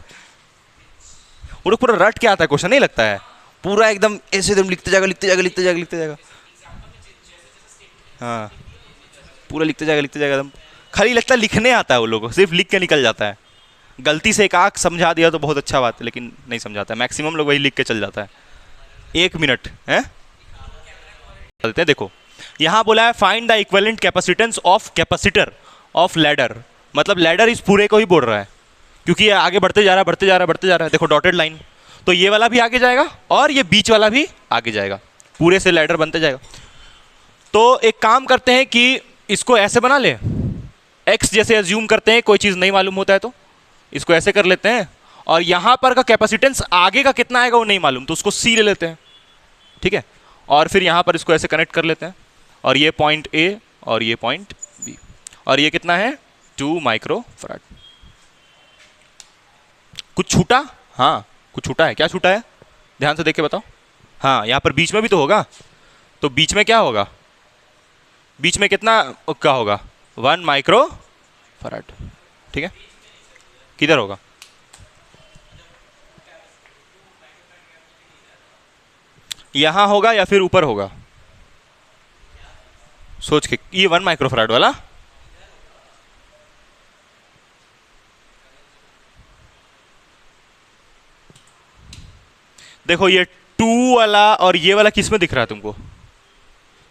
वो लोग पूरा रट के आता है क्वेश्चन, नहीं लगता है पूरा एकदम ऐसे एकदम लिखते जाएगा, हाँ पूरा लिखते जाएगा एकदम, खाली लगता है लिखने आता है वो लोगों को, सिर्फ लिख के निकल जाता है। गलती से एक आँख समझा दिया तो बहुत अच्छा बात है, लेकिन नहीं समझाता है, मैक्सिमम लोग वही लिख के चल जाता है। 1 मिनट है चलते हैं, देखो यहाँ बोला है find the equivalent capacitance of capacitor of ladder, मतलब लैडर इस पूरे को ही बोल रहा है, क्योंकि ये आगे बढ़ते जा रहा है, देखो डॉटेड लाइन, तो ये वाला भी आगे जाएगा और ये बीच वाला भी आगे जाएगा, पूरे से लैडर बनते जाएगा। तो एक काम करते हैं कि इसको ऐसे बना ले, x जैसे एज्यूम करते हैं, कोई चीज़ नहीं मालूम होता है तो इसको ऐसे कर लेते हैं, और यहाँ पर का कैपेसिटेंस आगे का कितना आएगा वो नहीं मालूम, तो उसको C ले लेते हैं, ठीक है। और फिर यहाँ पर इसको ऐसे कनेक्ट कर लेते हैं, और ये पॉइंट ए और ये पॉइंट बी, और ये कितना है 2 माइक्रोफैराड। कुछ छूटा? हाँ कुछ छूटा है। क्या छूटा है ध्यान से देख के बताओ। हाँ यहाँ पर बीच में भी तो होगा, तो बीच में क्या होगा, बीच में कितना का होगा 1 माइक्रोफैराड, ठीक है। किधर होगा? यहाँ होगा या फिर ऊपर होगा? सोच के, ये 1 माइक्रोफैराड वाला देखो, ये 2 वाला और ये वाला किस में दिख रहा है तुमको?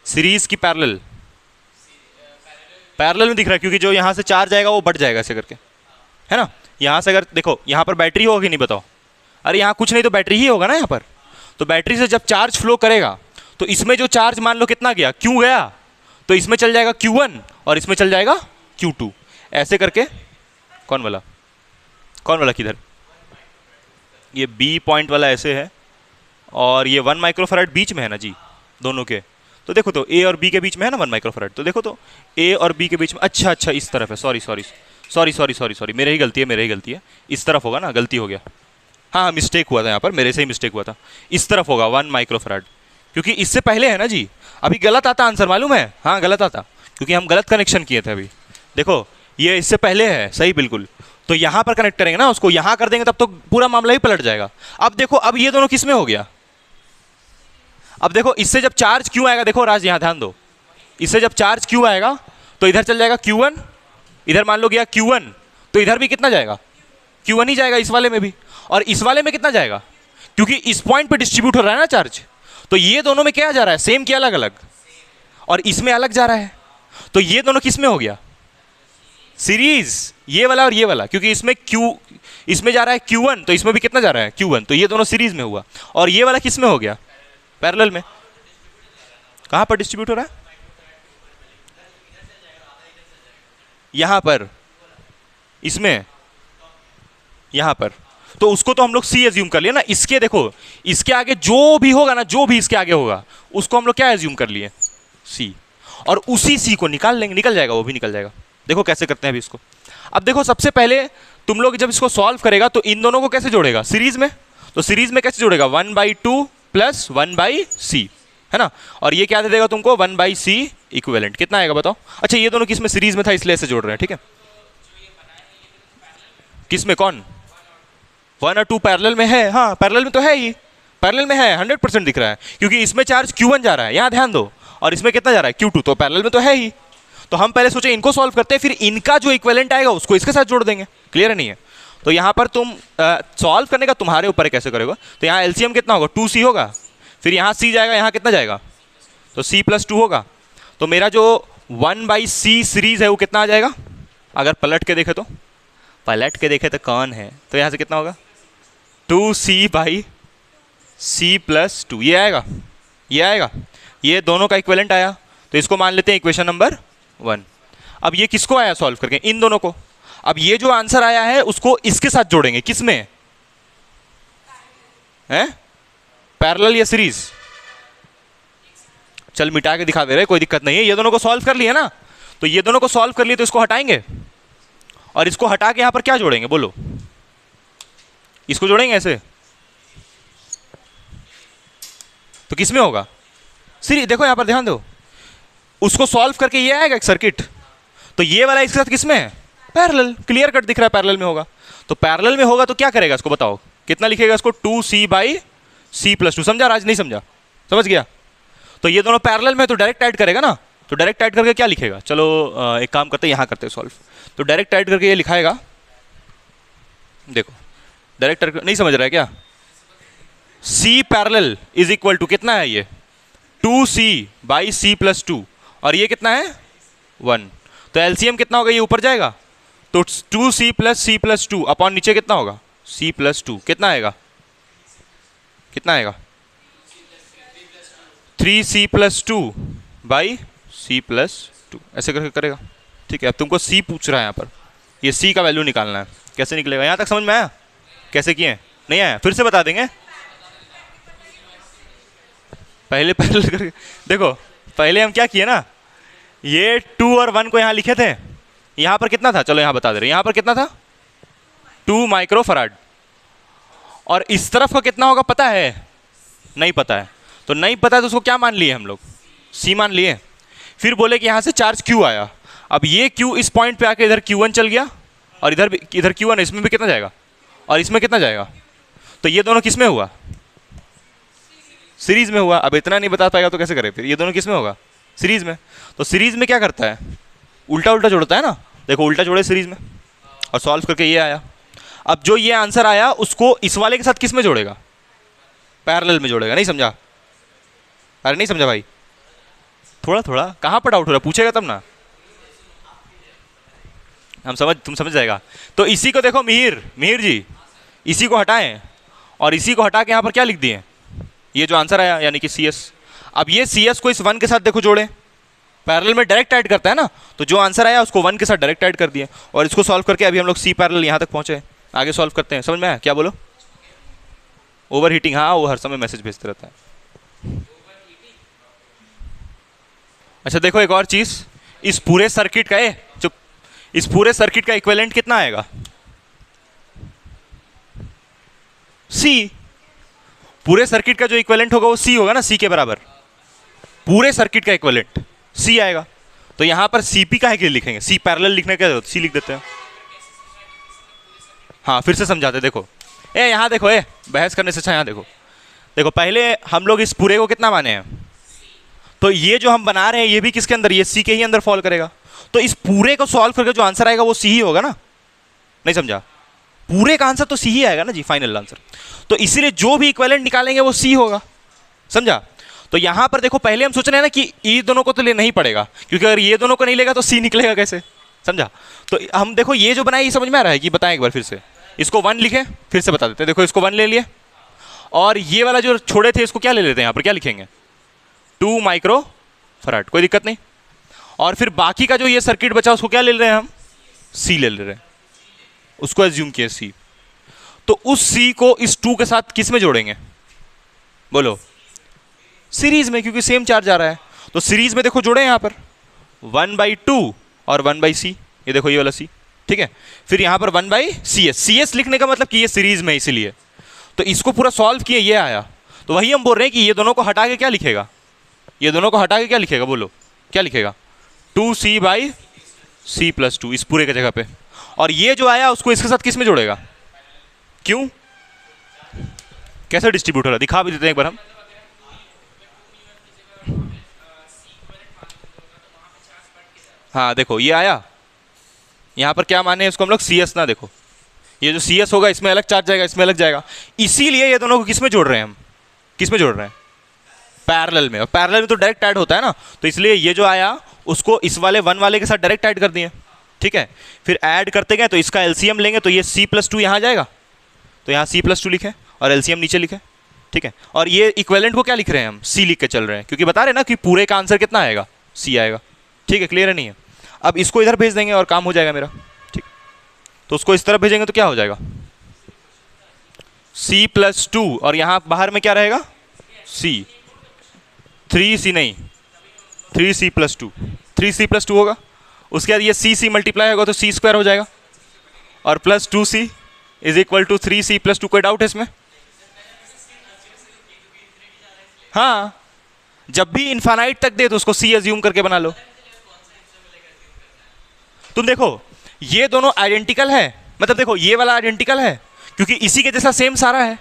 सीरीज की पैरेलल? पैरेलल में दिख रहा है, क्योंकि जो यहाँ से चार्ज आएगा वो बढ़ जाएगा ऐसे करके, है ना। यहाँ से अगर देखो, यहाँ पर बैटरी होगी नहीं, बताओ। अरे यहाँ कुछ नहीं तो बैटरी ही होगा ना यहाँ पर। तो बैटरी से जब चार्ज फ्लो करेगा तो इसमें जो चार्ज मान लो कितना गया, Q गया, तो इसमें चल जाएगा Q1 और इसमें चल जाएगा Q2, ऐसे करके। कौन वाला? कौन वाला किधर? ये B पॉइंट वाला ऐसे है, और ये 1 माइक्रोफैराड बीच में है ना जी दोनों के। तो देखो तो A और B के बीच में है ना 1 माइक्रोफैराड, तो देखो तो A और B के बीच में, अच्छा अच्छा इस तरफ है, sorry sorry sorry sorry sorry sorry, मेरे ही गलती है, मेरे ही गलती है। इस तरफ होगा ना, गलती हो गया। हाँ मिस्टेक हुआ था यहाँ पर, मेरे से ही मिस्टेक हुआ था। इस तरफ होगा 1 माइक्रोफैराड, क्योंकि इससे पहले है ना जी। अभी गलत आता आंसर, मालूम है? हाँ गलत आता, क्योंकि हम गलत कनेक्शन किए थे अभी। देखो ये इससे पहले है, सही बिल्कुल। तो यहाँ पर कनेक्ट करेंगे ना, उसको यहाँ कर देंगे तब तो पूरा मामला ही पलट जाएगा। अब देखो, अब ये दोनों किस में हो गया? अब देखो इससे जब चार्ज क्यों आएगा, देखो राज यहाँ ध्यान दो, इससे जब चार्ज क्यों आएगा तो इधर चल जाएगा Q1, इधर मान लो गया Q1, तो इधर भी कितना जाएगा? Q1 ही जाएगा, इस वाले में भी। और इस वाले में कितना जाएगा? क्योंकि इस पॉइंट पे डिस्ट्रीब्यूट हो रहा है ना चार्ज, तो ये दोनों में क्या जा रहा है, सेम क्या अलग अलग, और इसमें अलग जा रहा है। तो ये दोनों किस में हो गया? सीरीज, ये वाला और ये वाला, क्योंकि इसमें जा रहा है Q1, तो इसमें भी कितना जा रहा है Q1, तो ये दोनों सीरीज में हुआ। और ये वाला किस में हो गया? पैरेलल में। कहां पर डिस्ट्रीब्यूट हो रहा है? यहां पर, इसमें, यहां पर। तो उसको तो हम लोग C एज्यूम कर लिया ना। इसके देखो, इसके आगे जो भी होगा ना, जो भी इसके आगे होगा उसको हम लोग क्या एज्यूम कर लिए? C। और उसी C को निकाल लेंगे, निकल जाएगा, वो भी निकल जाएगा। देखो कैसे करते हैं अभी इसको। अब देखो सबसे पहले तुम लोग जब इसको सॉल्व करेगा तो इन दोनों को कैसे जोड़ेगा? सीरीज में। तो सीरीज में कैसे जोड़ेगा? 1/2 प्लस 1/C, है ना। और ये क्या दे देगा तुमको? 1/C equivalent. कितना आएगा बताओ? अच्छा ये दोनों किस में? सीरीज में था इसलिए ऐसे जोड़ रहे हैं, ठीक है। किस में? कौन? 1 और 2 पैरेलल में है। हाँ पैरेलल में तो है ही, पैरेलल में है, 100% दिख रहा है, क्योंकि इसमें चार्ज Q1 जा रहा है, यहाँ ध्यान दो, और इसमें कितना जा रहा है? Q2, तो पैरेलल में तो है ही। तो हम पहले सोचे इनको सॉल्व करते हैं, फिर इनका जो इक्विवेलेंट आएगा उसको इसके साथ जोड़ देंगे। क्लियर है नहीं है? तो यहाँ पर तुम सॉल्व करने का तुम्हारे ऊपर है कैसे करोगे। तो यहाँ एलसीएम कितना होगा? 2C होगा, फिर यहाँ C जाएगा, यहाँ कितना जाएगा? तो C + 2 होगा। तो मेरा जो 1/C सीरीज है वो कितना आ जाएगा? अगर पलट के देखे तो, पलट के देखे तो कौन है, तो यहाँ से कितना होगा? 2C/C + 2, ये आएगा, ये आएगा। ये दोनों का इक्विवेलेंट आया, तो इसको मान लेते हैं इक्वेशन नंबर 1। अब ये किसको आया सॉल्व करके? इन दोनों को। अब ये जो आंसर आया है उसको इसके साथ जोड़ेंगे, किस में है? पैरेलल या सीरीज? चल मिटा के दिखा दे रहे, कोई दिक्कत नहीं है। ये दोनों को सॉल्व कर लिया ना, तो ये दोनों को सॉल्व कर लिए, तो इसको हटाएंगे और इसको हटा के यहां पर क्या जोड़ेंगे बोलो? इसको जोड़ेंगे ऐसे, तो किस में होगा? सीरीज। देखो यहां पर ध्यान दो, उसको सॉल्व करके ये आएगा एक सर्किट, तो ये वाला इसके साथ किस में है? पैरेलल। क्लियर कट दिख रहा है, पैरेलल में होगा। तो पैरेलल में होगा तो क्या करेगा इसको बताओ? कितना लिखेगा इसको? 2C/C + 2। समझा राज? नहीं समझा? समझ गया? तो ये दोनों पैरेलल में, तो डायरेक्ट ऐड करेगा ना। तो डायरेक्ट ऐड करके क्या लिखेगा? चलो एक काम करते हैं, यहाँ करते हैं सॉल्व। तो डायरेक्ट ऐड करके ये लिखाएगा, देखो डायरेक्ट नहीं समझ रहा है क्या? C parallel is equal to कितना है ये? 2C/C + 2, और ये कितना है? 1। तो एलसीएम कितना होगा? ये ऊपर जाएगा, तो 2C + C + 2 अपॉन नीचे कितना होगा? C + 2। कितना आएगा? कितना आएगा? 3C + 2/C + 2, ऐसे करके करेगा। ठीक है, अब तुमको C पूछ रहा है यहाँ पर, ये C का वैल्यू निकालना है। कैसे निकलेगा? यहाँ तक समझ में आया? कैसे किए? नहीं आया? फिर से बता देंगे। पहले पैरेलल करके देखो, पहले हम क्या किए ना, ये 2 और 1 को यहाँ लिखे थे, यहाँ पर कितना था, चलो यहाँ बता दे रहे, यहाँ पर कितना था 2 माइक्रोफराड, और इस तरफ का कितना होगा पता है, नहीं पता है, तो नहीं पता है तो उसको क्या मान लिए हम लोग, सी मान लिए। फिर बोले कि यहाँ से चार्ज Q आया, अब ये Q इस पॉइंट पे आके इधर Q1 चल गया, और इधर Q1, इसमें भी कितना जाएगा और इसमें कितना जाएगा, तो ये दोनों किस में हुआ, सीरीज में हुआ। अब इतना नहीं बता पाएगा तो कैसे करें फिर, ये दोनों किस में होगा, सीरीज में। तो सीरीज में क्या करता है, उल्टा उल्टा जोड़ता है ना, देखो उल्टा जोड़े सीरीज में, और सॉल्व करके ये आया। अब जो ये आंसर आया उसको इस वाले के साथ किस में जोड़ेगा, पैरेलल में जोड़ेगा। नहीं समझा, अरे नहीं समझा भाई, थोड़ा थोड़ा कहाँ पर डाउट हो रहा है, पूछेगा तब ना, तुम समझ जाएगा। तो इसी को देखो मिहिर जी, इसी को हटाएं और इसी को हटा के यहाँ पर क्या लिख दिए, ये जो आंसर आया यानी कि CS। अब ये CS को इस 1 के साथ देखो जोड़े, पैरेलल में डायरेक्ट ऐड करता है ना, तो जो आंसर आया उसको 1 के साथ डायरेक्ट ऐड कर दिए, और इसको सॉल्व करके अभी हम लोग C पैरेलल यहाँ तक पहुँचे। आगे सॉल्व करते हैं, समझ में आया, क्या बोलो, ओवर हीटिंग, हाँ वो हर समय मैसेज भेजते रहता है। अच्छा देखो एक और चीज़, इस पूरे सर्किट का चुप, इस पूरे सर्किट का इक्विवेलेंट कितना आएगा, C। पूरे सर्किट का जो इक्विवेलेंट होगा वो C होगा ना, C के बराबर, पूरे सर्किट का इक्विवेलेंट C आएगा। तो यहां पर CP काहे के लिए लिखेंगे, C पैरेलल लिखने का C लिख देते हैं। हाँ फिर से समझाते, देखो यहाँ देखो, बहस करने से अच्छा यहाँ देखो, देखो पहले हम लोग इस पूरे को कितना माने हैं, तो ये जो हम बना रहे हैं ये भी किसके अंदर, ये C के ही अंदर फॉल करेगा। तो इस पूरे को सॉल्व करके जो आंसर आएगा वो C ही होगा ना, नहीं समझा, पूरे का आंसर तो C ही आएगा ना जी, फाइनल आंसर। तो इसीलिए जो भी इक्विवेलेंट निकालेंगे वो C होगा, समझा। तो यहां पर देखो पहले हम सोच रहे हैं ना कि ये दोनों को तो ले नहीं पड़ेगा, क्योंकि अगर ये दोनों को नहीं लेगा तो C निकलेगा कैसे, समझा। तो हम देखो ये जो बनाए ये समझ में आ रहा है कि बताएं एक बार फिर से, इसको 1 लिखे फिर से बता देते हैं। देखो इसको 1 ले लिए, और ये वाला जो छोड़े थे इसको क्या ले लेते हैं, यहाँ पर क्या लिखेंगे 2 माइक्रोफराड, कोई दिक्कत नहीं। और फिर बाकी का जो ये सर्किट बचा उसको क्या ले रहे हैं हम, C ले रहे हैं, उसको एज्यूम किया C। तो उस C को इस 2 के साथ किस में जोड़ेंगे, बोलो, सीरीज में, क्योंकि सेम चार्ज आ रहा है। तो सीरीज में देखो जोड़े यहाँ पर 1/2 और 1/C, ये देखो ये वाला C, ठीक है। फिर यहाँ पर 1/CS लिखने का मतलब कि ये सीरीज में, इसीलिए तो इसको पूरा सॉल्व किए ये आया। तो वही हम बोल रहे हैं कि ये दोनों को हटा के क्या लिखेगा, ये दोनों को हटा के क्या लिखेगा, बोलो क्या लिखेगा, 2C/C+2 इस पूरे की जगह पे। और ये जो आया उसको इसके साथ किस में जोड़ेगा, क्यों, कैसे डिस्ट्रीब्यूट हो रहा है दिखा भी देते हैं एक बार हम। हाँ देखो ये आया, यहाँ पर क्या माने इसको हम लोग CS ना, देखो ये जो CS होगा इसमें अलग चार्ज जाएगा, इसमें अलग जाएगा, इसीलिए ये दोनों को किस में जोड़ रहे हैं हम, किस में जोड़ रहे हैं, पैरेलल में। और पैरेलल में तो डायरेक्ट ऐड होता है ना, तो इसलिए ये जो आया उसको इस वाले 1 वाले के साथ डायरेक्ट ऐड कर दिए, ठीक है। फिर ऐड करते गए तो इसका LCM लेंगे, तो ये C+2 यहाँ जाएगा, तो यहाँ C+2 लिखे और LCM नीचे लिखे, ठीक है। और ये इक्विवेलेंट को क्या लिख रहे हैं हम, C लिख के चल रहे हैं, क्योंकि बता रहे हैं ना कि पूरे का आंसर कितना आएगा, C आएगा, ठीक है। क्लियर है नहीं है, अब इसको इधर भेज देंगे और काम हो जाएगा मेरा, ठीक। तो उसको इस तरफ भेजेंगे तो क्या हो जाएगा, C+2, और यहाँ बाहर में क्या रहेगा, C, 3C नहीं 3C+2, 3C+2 होगा। उसके बाद ये C मल्टीप्लाई होगा तो C² हो जाएगा, और प्लस 2C = 3C+2। कोई डाउट है इसमें, हाँ जब भी इनफाइनाइट तक दे तो उसको C एज्यूम करके बना लो। तुम देखो ये दोनों आइडेंटिकल है, मतलब देखो ये वाला आइडेंटिकल है क्योंकि इसी के जैसा सेम सारा है,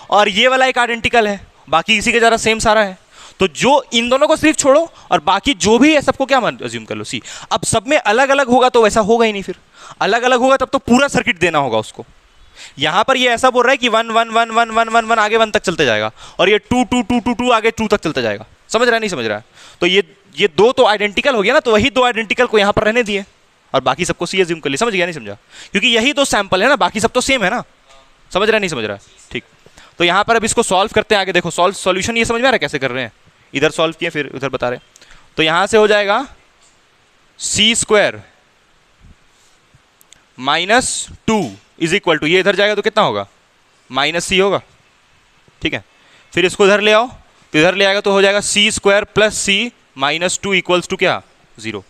और ये वाला एक आइडेंटिकल है, बाकी इसी के जैसा सेम सारा है। तो जो इन दोनों को सिर्फ छोड़ो और बाकी जो भी है सबको क्या मान अज्यूम कर लो C। अब सब में अलग अलग होगा तो वैसा होगा ही नहीं, फिर अलग अलग होगा तब तो पूरा सर्किट देना होगा उसको। यहां पर ये ऐसा बोल रहा है कि 1 1 1 1 1 1 1 आगे 1 तक चलते जाएगा, और ये 2 2 2 2 2 आगे 2 तक चलते जाएगा। समझ रहा है नहीं समझ रहा है, तो ये दो तो आइडेंटिकल हो गया ना, तो वही 2 आइडेंटिकल को यहां पर रहने दिए और बाकी सबको C एज्यूम कर लिया। समझ गया नहीं समझा, क्योंकि यही 2 सैंपल है ना, बाकी सब तो सेम है ना। समझ रहा है नहीं समझ रहा है, ठीक। तो यहां पर अब इसको सॉल्व करते हैं आगे, देखो सॉल्यूशन ये समझ में आ रहा है कैसे कर रहे हैं, इधर सॉल्व किए फिर उधर बता रहे। तो यहां से हो जाएगा C² -2 = ये इधर जाएगा तो कितना होगा, -C होगा, ठीक है। फिर इसको इधर ले आओ तो इधर ले आएगा तो हो जाएगा C square plus C minus 2 equals to क्या, 0।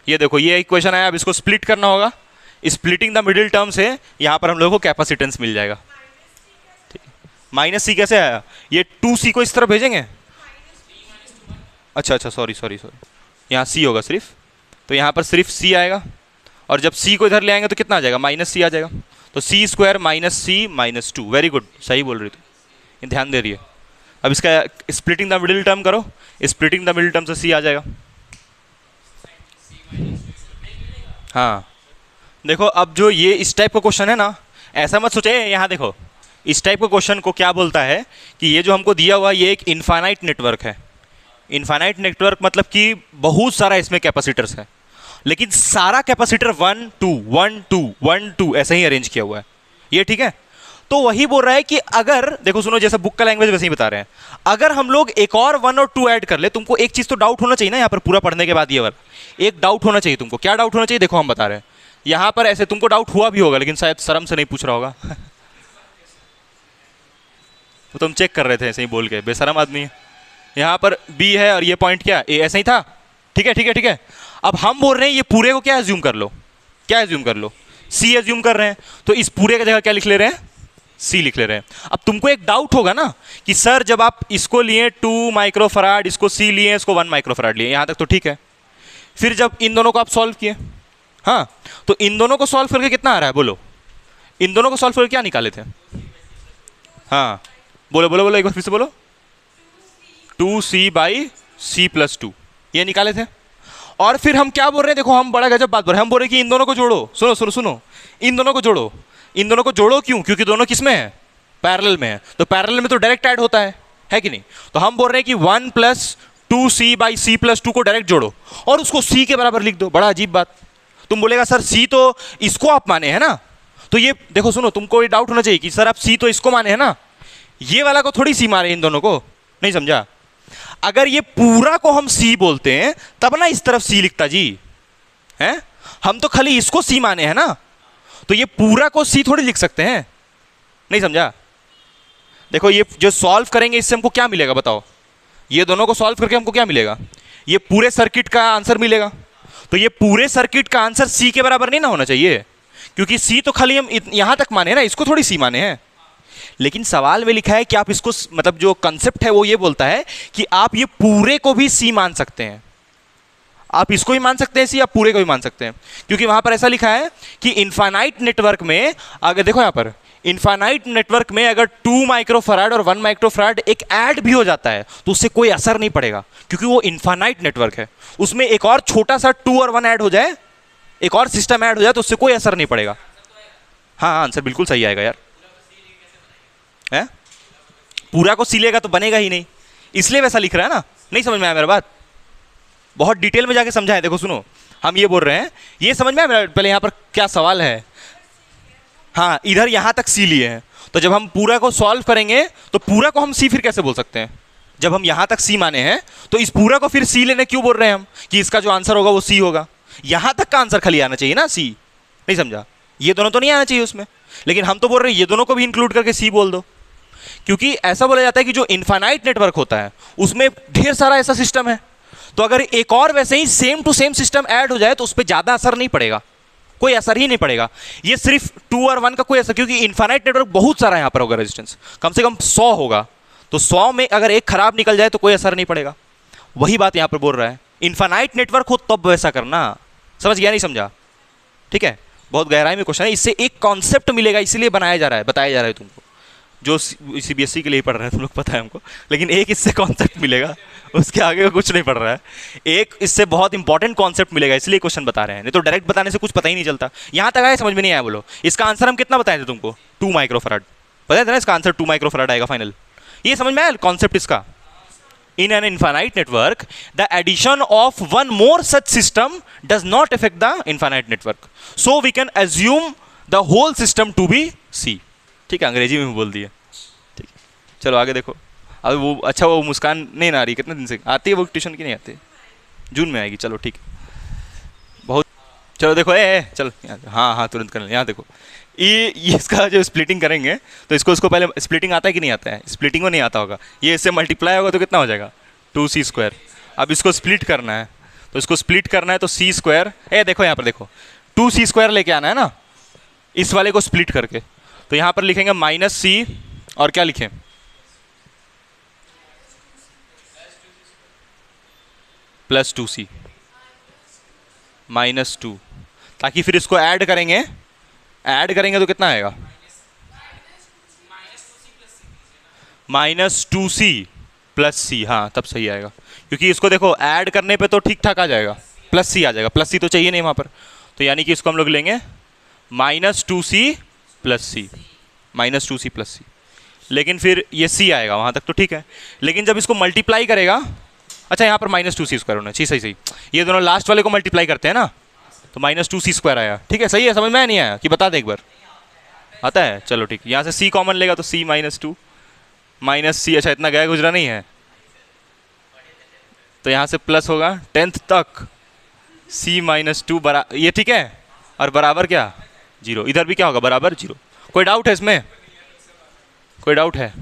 ये देखो ये इक्वेशन आया, अब इसको स्प्लिट करना होगा। स्प्लिटिंग द मिडिल टर्म से यहाँ पर हम लोगों को कैपेसिटेंस मिल जाएगा। ठीक, माइनस सी कैसे आया, ये 2c को इस तरफ भेजेंगे। अच्छा अच्छा सॉरी, यहाँ c होगा सिर्फ, तो यहाँ पर सिर्फ c आएगा, और जब c को इधर ले आएंगे तो कितना आ जाएगा, माइनस सी आ जाएगा। तो सी स्क्वायर माइनस सी माइनस 2, वेरी गुड, सही बोल रही थी, ध्यान दे रही है। अब इसका स्प्लिटिंग द मिडिल टर्म करो, स्प्लिटिंग द मिडिल टर्म से c आ जाएगा। हाँ देखो, अब जो ये इस टाइप का क्वेश्चन है ना, ऐसा मत सोचे, यहाँ देखो इस टाइप का क्वेश्चन को क्या बोलता है कि ये जो हमको दिया हुआ ये एक इनफाइनाइट नेटवर्क है। इनफाइनाइट नेटवर्क मतलब कि बहुत सारा इसमें कैपेसिटर्स है, लेकिन सारा कैपेसिटर 1 2 1 2 1 2 ऐसे ही अरेंज किया हुआ है, ये ठीक है। तो वही बोल रहा है कि अगर देखो सुनो, जैसा बुक का लैंग्वेज वैसे ही बता रहे हैं, अगर हम लोग एक और 1 और 2 ऐड कर ले, तुमको एक चीज तो डाउट होना चाहिए ना यहाँ पर, पूरा पढ़ने के बाद ये वाला एक डाउट होना चाहिए तुमको। क्या डाउट होना चाहिए, देखो हम बता रहे हैं यहाँ पर, ऐसे तुमको डाउट हुआ भी होगा लेकिन शायद शर्म से नहीं पूछ रहा होगा तो तुम चेक कर रहे थे ऐसे ही बोल के, बेशरम आदमी है। यहाँ पर बी है और ये पॉइंट क्या ए, ऐसा ही था, ठीक है ठीक है ठीक है। अब हम बोल रहे हैं ये पूरे को क्या एज्यूम कर लो, क्या एज्यूम कर लो, सी एज्यूम कर रहे हैं, तो इस पूरे का जगह क्या लिख ले रहे हैं, सी लिख ले रहे हैं। अब तुमको एक डाउट होगा ना कि सर जब आप इसको लिए 2 माइक्रोफराड, इसको सी लिए, इसको 1 माइक्रोफराड लिए, यहाँ तक तो ठीक है। फिर जब इन दोनों को आप सॉल्व किए, हाँ, तो इन दोनों को सॉल्व करके कितना आ रहा है, बोलो, इन दोनों को सॉल्व करके क्या निकाले थे, हाँ बोलो बोलो बोलो, एक बार फिर से बोलो, 2c बाई सी प्लस 2 ये निकाले थे। और फिर हम क्या बोल रहे हैं, देखो हम बड़ा गजब बात बोल रहे हैं, हम बोल रहे हैं कि इन दोनों को जोड़ो, सुनो सुनो सुनो, इन दोनों को जोड़ो, इन दोनों को जोड़ो क्यों, क्योंकि दोनों किस में है, पैरेलल में है, तो पैरेलल में तो डायरेक्ट ऐड होता है कि नहीं। तो हम बोल रहे हैं कि 1 plus 2c by C plus 2 को डायरेक्ट जोड़ो और उसको c के बराबर लिख दो। बड़ा अजीब बात, तुम बोलेगा सर c तो इसको आप माने है ना, तो ये देखो सुनो, तुमको ये डाउट होना चाहिए कि सर आप c तो इसको माने है ना, ये वाला को थोड़ी c मारे, इन दोनों को, नहीं समझा। अगर ये पूरा को हम c बोलते हैं तब ना इस तरफ c लिखता जी, हैं, हम तो खाली इसको c माने हैं ना, तो ये पूरा को c थोड़ी लिख सकते हैं, नहीं समझा। देखो ये जो सॉल्व करेंगे इससे हमको क्या मिलेगा बताओ, ये दोनों को सॉल्व करके हमको क्या मिलेगा, ये पूरे सर्किट का आंसर मिलेगा। तो ये पूरे सर्किट का आंसर c के बराबर नहीं ना होना चाहिए, क्योंकि c तो खाली हम यहां तक माने हैं ना, इसको थोड़ी c माने हैं। लेकिन सवाल में लिखा है कि आप इसको, मतलब जो कंसेप्ट है वो ये बोलता है कि आप ये पूरे को भी c मान सकते हैं, आप इसको ही मान सकते हैं c, आप पूरे को भी मान सकते हैं, क्योंकि वहां पर ऐसा लिखा है कि इनफाइनाइट नेटवर्क में, अगर देखो यहां पर इनफाइनाइट नेटवर्क में अगर 2 माइक्रोफराड और 1 माइक्रोफराड एक ऐड भी हो जाता है तो उससे कोई असर नहीं पड़ेगा, क्योंकि वो इनफाइनाइट नेटवर्क है। उसमें एक और छोटा सा 2 और 1 ऐड हो जाए, एक और सिस्टम ऐड हो जाए तो उससे कोई असर नहीं पड़ेगा। हाँ हाँ आंसर बिल्कुल सही आएगा यार, है पूरा को सी लेगा तो बनेगा ही नहीं, इसलिए वैसा लिख रहा है ना। नहीं समझ में आया मेरा बात, बहुत डिटेल में जाके समझाए। देखो सुनो, हम ये बोल रहे हैं, ये समझ में आया पहले यहाँ पर क्या सवाल है। हाँ इधर यहाँ तक सी लिए हैं, तो जब हम पूरा को सॉल्व करेंगे तो पूरा को हम सी फिर कैसे बोल सकते हैं, जब हम यहाँ तक सी माने हैं तो इस पूरा को फिर सी लेने क्यों बोल रहे हैं हम, कि इसका जो आंसर होगा वो सी होगा। यहाँ तक का आंसर खाली आना चाहिए ना सी, नहीं समझा, ये दोनों तो नहीं आना चाहिए उसमें, लेकिन हम तो बोल रहे हैं ये दोनों को भी इंक्लूड करके सी बोल दो, क्योंकि ऐसा बोला जाता है कि जो इनफाइनाइट नेटवर्क होता है उसमें ढेर सारा ऐसा सिस्टम है, तो अगर एक और वैसे ही same to same system add हो जाए तो उस पर ज़्यादा असर नहीं पड़ेगा, कोई असर ही नहीं पड़ेगा। ये सिर्फ 2 और 1 का कोई असर, क्योंकि इनफाइनाइट नेटवर्क बहुत सारा यहाँ पर होगा, रेजिस्टेंस कम से कम 100 होगा, तो 100 में अगर एक खराब निकल जाए तो कोई असर नहीं पड़ेगा। वही बात यहाँ पर बोल रहा है, इनफाइनाइट नेटवर्क हो तब वैसा करना। समझ गया नहीं समझा, ठीक है, बहुत गहराई में क्वेश्चन है, इससे एक कॉन्सेप्ट मिलेगा, इसलिए बनाया जा रहा है, बताया जा रहा है तुमको, जो सीबीएसई के लिए पढ़ रहे हैं तुम लोग, पता है हमको, लेकिन एक इससे कॉन्सेप्ट मिलेगा, उसके आगे कुछ नहीं पढ़ रहा है, एक इससे बहुत इंपॉर्टेंट कॉन्सेप्ट मिलेगा, इसलिए क्वेश्चन बता रहे हैं, नहीं तो डायरेक्ट बताने से कुछ पता ही नहीं चलता। यहाँ तक आया, समझ में नहीं आया बोलो, इसका आंसर हम कितना बताए थे तुमको, 2 माइक्रोफराड, पता था ना इसका आंसर 2 माइक्रोफराड आएगा फाइनल। ये समझ में आया कॉन्सेप्ट इसका। In an infinite network, the addition of one more such system does not affect the infinite network. So we can assume the whole system to be C. ठीक है, अंग्रेजी में बोल दिया, ठीक है। चलो आगे देखो, अब वो अच्छा वो मुस्कान नहीं ना आ रही, कितने दिन से आती है वो ट्यूशन की, नहीं आती, जून में आएगी, चलो ठीक बहुत। चलो देखो चलो हाँ हाँ तुरंत कर लें। यहाँ देखो, ये इसका जो स्प्लिटिंग करेंगे तो इसको पहले स्प्लिटिंग आता है कि नहीं आता है? स्प्लिटिंग में नहीं आता होगा। ये इससे मल्टीप्लाई होगा तो कितना हो जाएगा? 2c²। अब इसको स्प्लिट करना है, तो इसको स्प्लिट करना है तो c², देखो यहाँ पर देखो 2c² लेके आना है ना इस वाले को स्प्लिट करके। तो यहाँ पर लिखेंगे -c और क्या लिखें? +2c -2, ताकि फिर इसको ऐड करेंगे तो कितना आएगा? -2c + c। हाँ तब सही आएगा, क्योंकि इसको देखो ऐड करने पे तो ठीक ठाक आ जाएगा, +c आ जाएगा। +c तो चाहिए नहीं वहाँ पर, तो यानी कि इसको हम लोग लेंगे -2c + c, -2c + c। लेकिन फिर ये c आएगा, वहाँ तक तो ठीक है। लेकिन जब इसको मल्टीप्लाई करेगा, अच्छा यहाँ पर -2c² होना चाहिए, सही। ये दोनों लास्ट वाले को मल्टीप्लाई करते हैं ना, तो -2c² आया। ठीक है, सही है, समझ में नहीं आया कि बता दे एक बार? आता है, चलो ठीक। यहाँ से c कॉमन लेगा तो c -2 -c। अच्छा इतना गया गुजरा नहीं है, तो यहाँ से प्लस होगा 10th तक c -2 ये ठीक है, और बराबर क्या? 0। इधर भी क्या होगा? बराबर 0। कोई डाउट है इसमें? कोई डाउट है?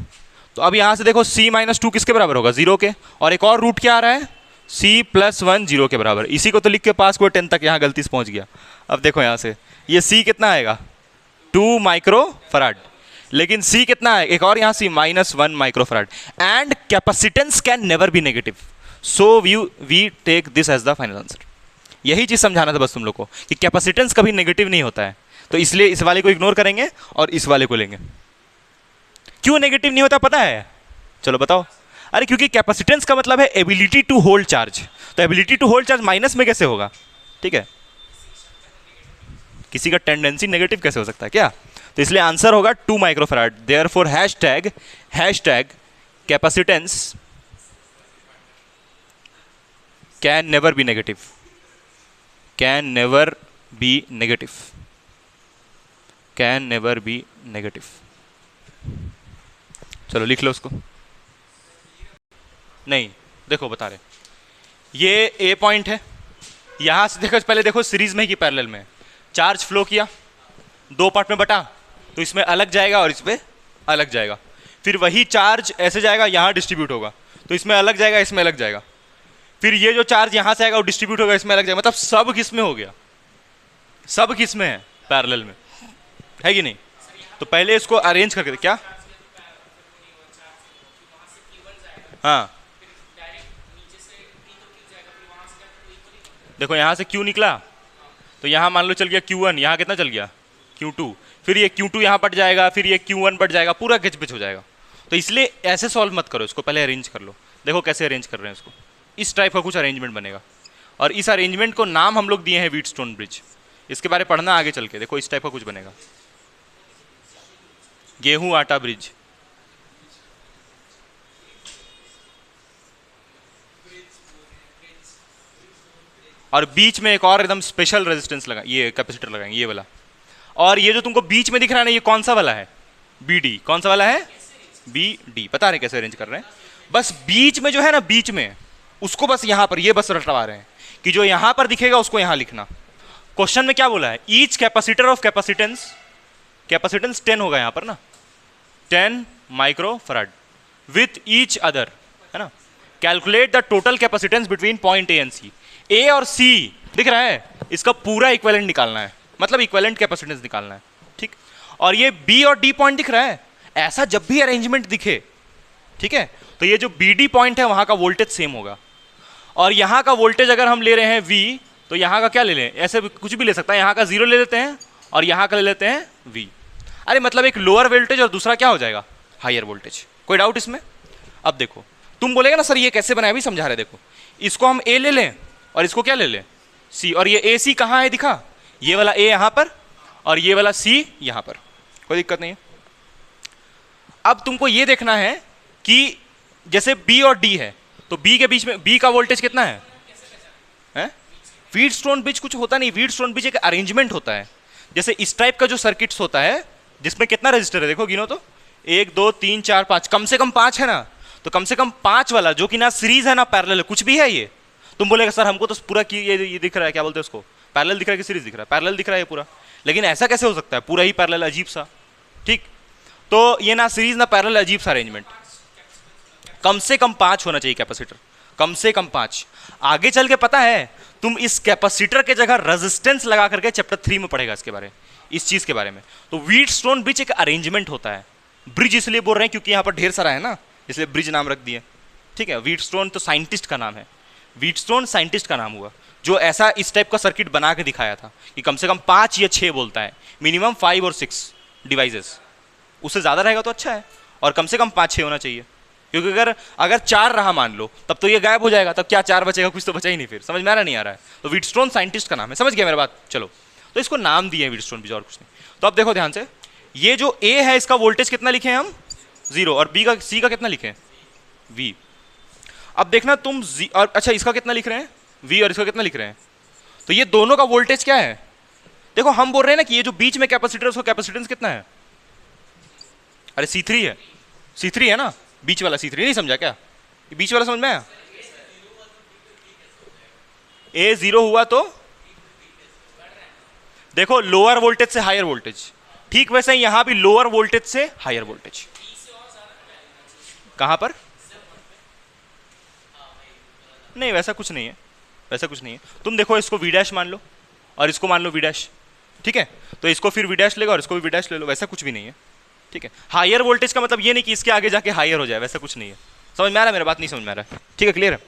तो अब यहाँ से देखो c -2 किसके बराबर होगा? 0 के। और एक और रूट क्या आ रहा है? c + 1 0 के बराबर। इसी को तो लिख के पास कोई 10 तक यहाँ गलती से पहुँच गया। अब देखो यहाँ से ये c कितना आएगा? 2 माइक्रोफराड। लेकिन c कितना है? एक और यहाँ c -1 microfarad. And capacitance can never be negative, so we take this as the final answer. यही चीज़ समझाना था बस तुम लोग को कि कैपेसिटेंस कभी नेगेटिव नहीं होता है, तो इसलिए इस वाले को इग्नोर करेंगे और इस वाले को लेंगे। क्यों नेगेटिव नहीं होता पता है? चलो बताओ। अरे क्योंकि कैपेसिटेंस का मतलब है एबिलिटी टू होल्ड चार्ज, तो ability to hold charge minus में कैसे होगा? ठीक है, किसी का टेंडेंसी नेगेटिव कैसे हो सकता है क्या? तो इसलिए आंसर होगा 2 microfarad. Therefore hashtag capacitance can never be negative, can never be negative, can never be negative. चलो लिख लो उसको। नहीं देखो बता रहे, ये ए पॉइंट है, यहां से देखो, पहले देखो सीरीज में ही कि पैरेलल में चार्ज फ्लो किया, 2 पार्ट में बटा, तो इसमें अलग जाएगा और इसमें अलग जाएगा। फिर वही चार्ज ऐसे जाएगा, यहां डिस्ट्रीब्यूट होगा, तो इसमें अलग जाएगा, इसमें अलग जाएगा। फिर ये जो चार्ज यहां से आएगा वो डिस्ट्रीब्यूट होगा, इसमें अलग जाएगा। मतलब सब किस में हो गया? सब किस में है? पैरेलल में, है कि नहीं? तो पहले इसको अरेंज करके क्या, हाँ देखो यहाँ से Q निकला, तो यहाँ मान लो चल गया Q1, यहाँ कितना चल गया? Q2। फिर ये Q2 यहाँ पट जाएगा, फिर ये Q1 पट जाएगा, पूरा खिचपिच हो जाएगा। तो इसलिए ऐसे सॉल्व मत करो, इसको पहले अरेंज कर लो। देखो कैसे अरेंज कर रहे हैं इसको, इस टाइप का कुछ अरेंजमेंट बनेगा, और इस अरेंजमेंट को नाम हम लोग दिए हैं व्हीटस्टोन ब्रिज। इसके बारे में पढ़ना आगे चल के, देखो इस टाइप का कुछ बनेगा, गेहूं आटा ब्रिज। और बीच में एक और एकदम स्पेशल रेजिस्टेंस लगा, ये कैपेसिटर लगाएंगे, ये वाला। और ये जो तुमको बीच में दिख रहा है ना, ये कौन सा वाला है? BD। कौन सा वाला है? BD। पता नहीं कैसे अरेंज कर रहे हैं, बस बीच में जो है ना, बीच में उसको बस यहाँ पर ये बस रटवा रहे हैं कि जो यहाँ पर दिखेगा उसको यहाँ लिखना। क्वेश्चन में क्या बोला है? Each capacitor of capacitance, capacitance 10 होगा यहाँ पर ना, 10 माइक्रोफराड विथ ईच अदर, है ना। Calculate the total capacitance between point A and C। A और C दिख रहा है, इसका पूरा इक्विवेलेंट निकालना है, मतलब इक्विवेलेंट कैपेसिटेंस निकालना है, ठीक। और ये B और D पॉइंट दिख रहा है, ऐसा जब भी अरेंजमेंट दिखे, ठीक है, तो ये जो BD पॉइंट है वहां का वोल्टेज सेम होगा। और यहाँ का वोल्टेज अगर हम ले रहे हैं V, तो यहाँ का क्या ले लें? ऐसे कुछ भी ले सकता है, यहाँ का 0 ले लेते हैं और यहाँ का ले लेते हैं V। अरे मतलब एक लोअर वोल्टेज और दूसरा क्या हो जाएगा? Higher voltage. कोई डाउट इसमें? अब देखो, तुम बोलेगा ना सर ये कैसे बनाया, भी समझा रहे। देखो, इसको हम A ले लें और इसको क्या ले लें? C। और ये AC कहाँ है दिखा? ये वाला A यहाँ पर और ये वाला C यहाँ पर, कोई दिक्कत नहीं है। अब तुमको ये देखना है कि जैसे B और D है, तो B के बीच में B का वोल्टेज कितना है? व्हीटस्टोन ब्रिज कुछ होता नहीं, व्हीटस्टोन ब्रिज एक अरेंजमेंट होता है। जैसे इस टाइप का जो सर्किट्स होता है जिसमें कितना रजिस्टर है, देखो गिनो तो, 1 2 3 4 5, कम से कम 5 है ना। तो कम से कम 5 वाला जो कि ना सीरीज है ना पैरेलल है, कुछ भी है ये, तुम बोलेगा सर हमको तो पूरा की ये दिख रहा है, क्या बोलते हैं उसको, पैरेलल दिख रहा है कि सीरीज दिख रहा है? पैरेलल दिख रहा है ये पूरा, लेकिन ऐसा कैसे हो सकता है पूरा ही पैरेलल, अजीब सा। ठीक, तो ये ना सीरीज ना पैरेलल, अजीब सा अरेंजमेंट। कम से कम 5 होना चाहिए कैपेसिटर, कम से कम 5। आगे चल के पता है तुम इस कैपेसिटर के जगह रेजिस्टेंस लगा करके चैप्टर 3 में पढ़ेगा इसके बारे, इस चीज के बारे में। तो व्हीटस्टोन ब्रिज एक अरेंजमेंट होता है। ब्रिज इसलिए बोल रहे हैं क्योंकि यहाँ पर ढेर सारा है ना, इसलिए ब्रिज नाम रख दिए। ठीक है, व्हीटस्टोन तो साइंटिस्ट का नाम है, व्हीटस्टोन साइंटिस्ट का नाम हुआ जो ऐसा इस टाइप का सर्किट बना के दिखाया था कि कम से कम 5 या 6 बोलता है, मिनिमम 5 और 6 डिवाइसेस। उससे ज़्यादा रहेगा तो अच्छा है, और कम से कम 5-6 होना चाहिए, क्योंकि अगर 4 रहा मान लो तब तो ये गायब हो जाएगा, तब क्या 4 बचेगा? कुछ तो बचा ही नहीं। फिर समझ में आ रहा नहीं आ रहा है? तो व्हीटस्टोन साइंटिस्ट का नाम है, समझ गया मेरा बात? चलो, तो इसको नाम दिए व्हीटस्टोन ब्रिज और कुछ नहीं। तो अब देखो ध्यान से, ये जो ए है इसका वोल्टेज कितना लिखे हैं हम? 0, और बी का सी का कितना लिखे हैं? V। अब देखना तुम और अच्छा इसका कितना लिख रहे हैं? V, और इसका कितना लिख रहे हैं? तो ये दोनों का वोल्टेज क्या है? देखो हम बोल रहे हैं ना कि ये जो बीच में कैपेसिटर है उसका कैपेसिटेंस कितना है? अरे C3 है, C3 है ना, बीच वाला C3। नहीं समझा क्या? ये बीच वाला समझ में आया? A 0 हुआ तो देखो लोअर वोल्टेज से हायर वोल्टेज, ठीक वैसे ही यहां भी लोअर वोल्टेज से हायर वोल्टेज। कहां पर? नहीं वैसा कुछ नहीं है, वैसा कुछ नहीं है। तुम देखो इसको V डैश मान लो और इसको मान लो V डैश, ठीक है? तो इसको फिर V डैश लेगा और इसको भी V डैश ले लो, वैसा कुछ भी नहीं है। ठीक है, हायर वोल्टेज का मतलब ये नहीं कि इसके आगे जाके हायर हो जाए, वैसा कुछ नहीं है। समझ में आ रहा है? मेरा बात नहीं समझ में आ रहा है? ठीक है, क्लियर है?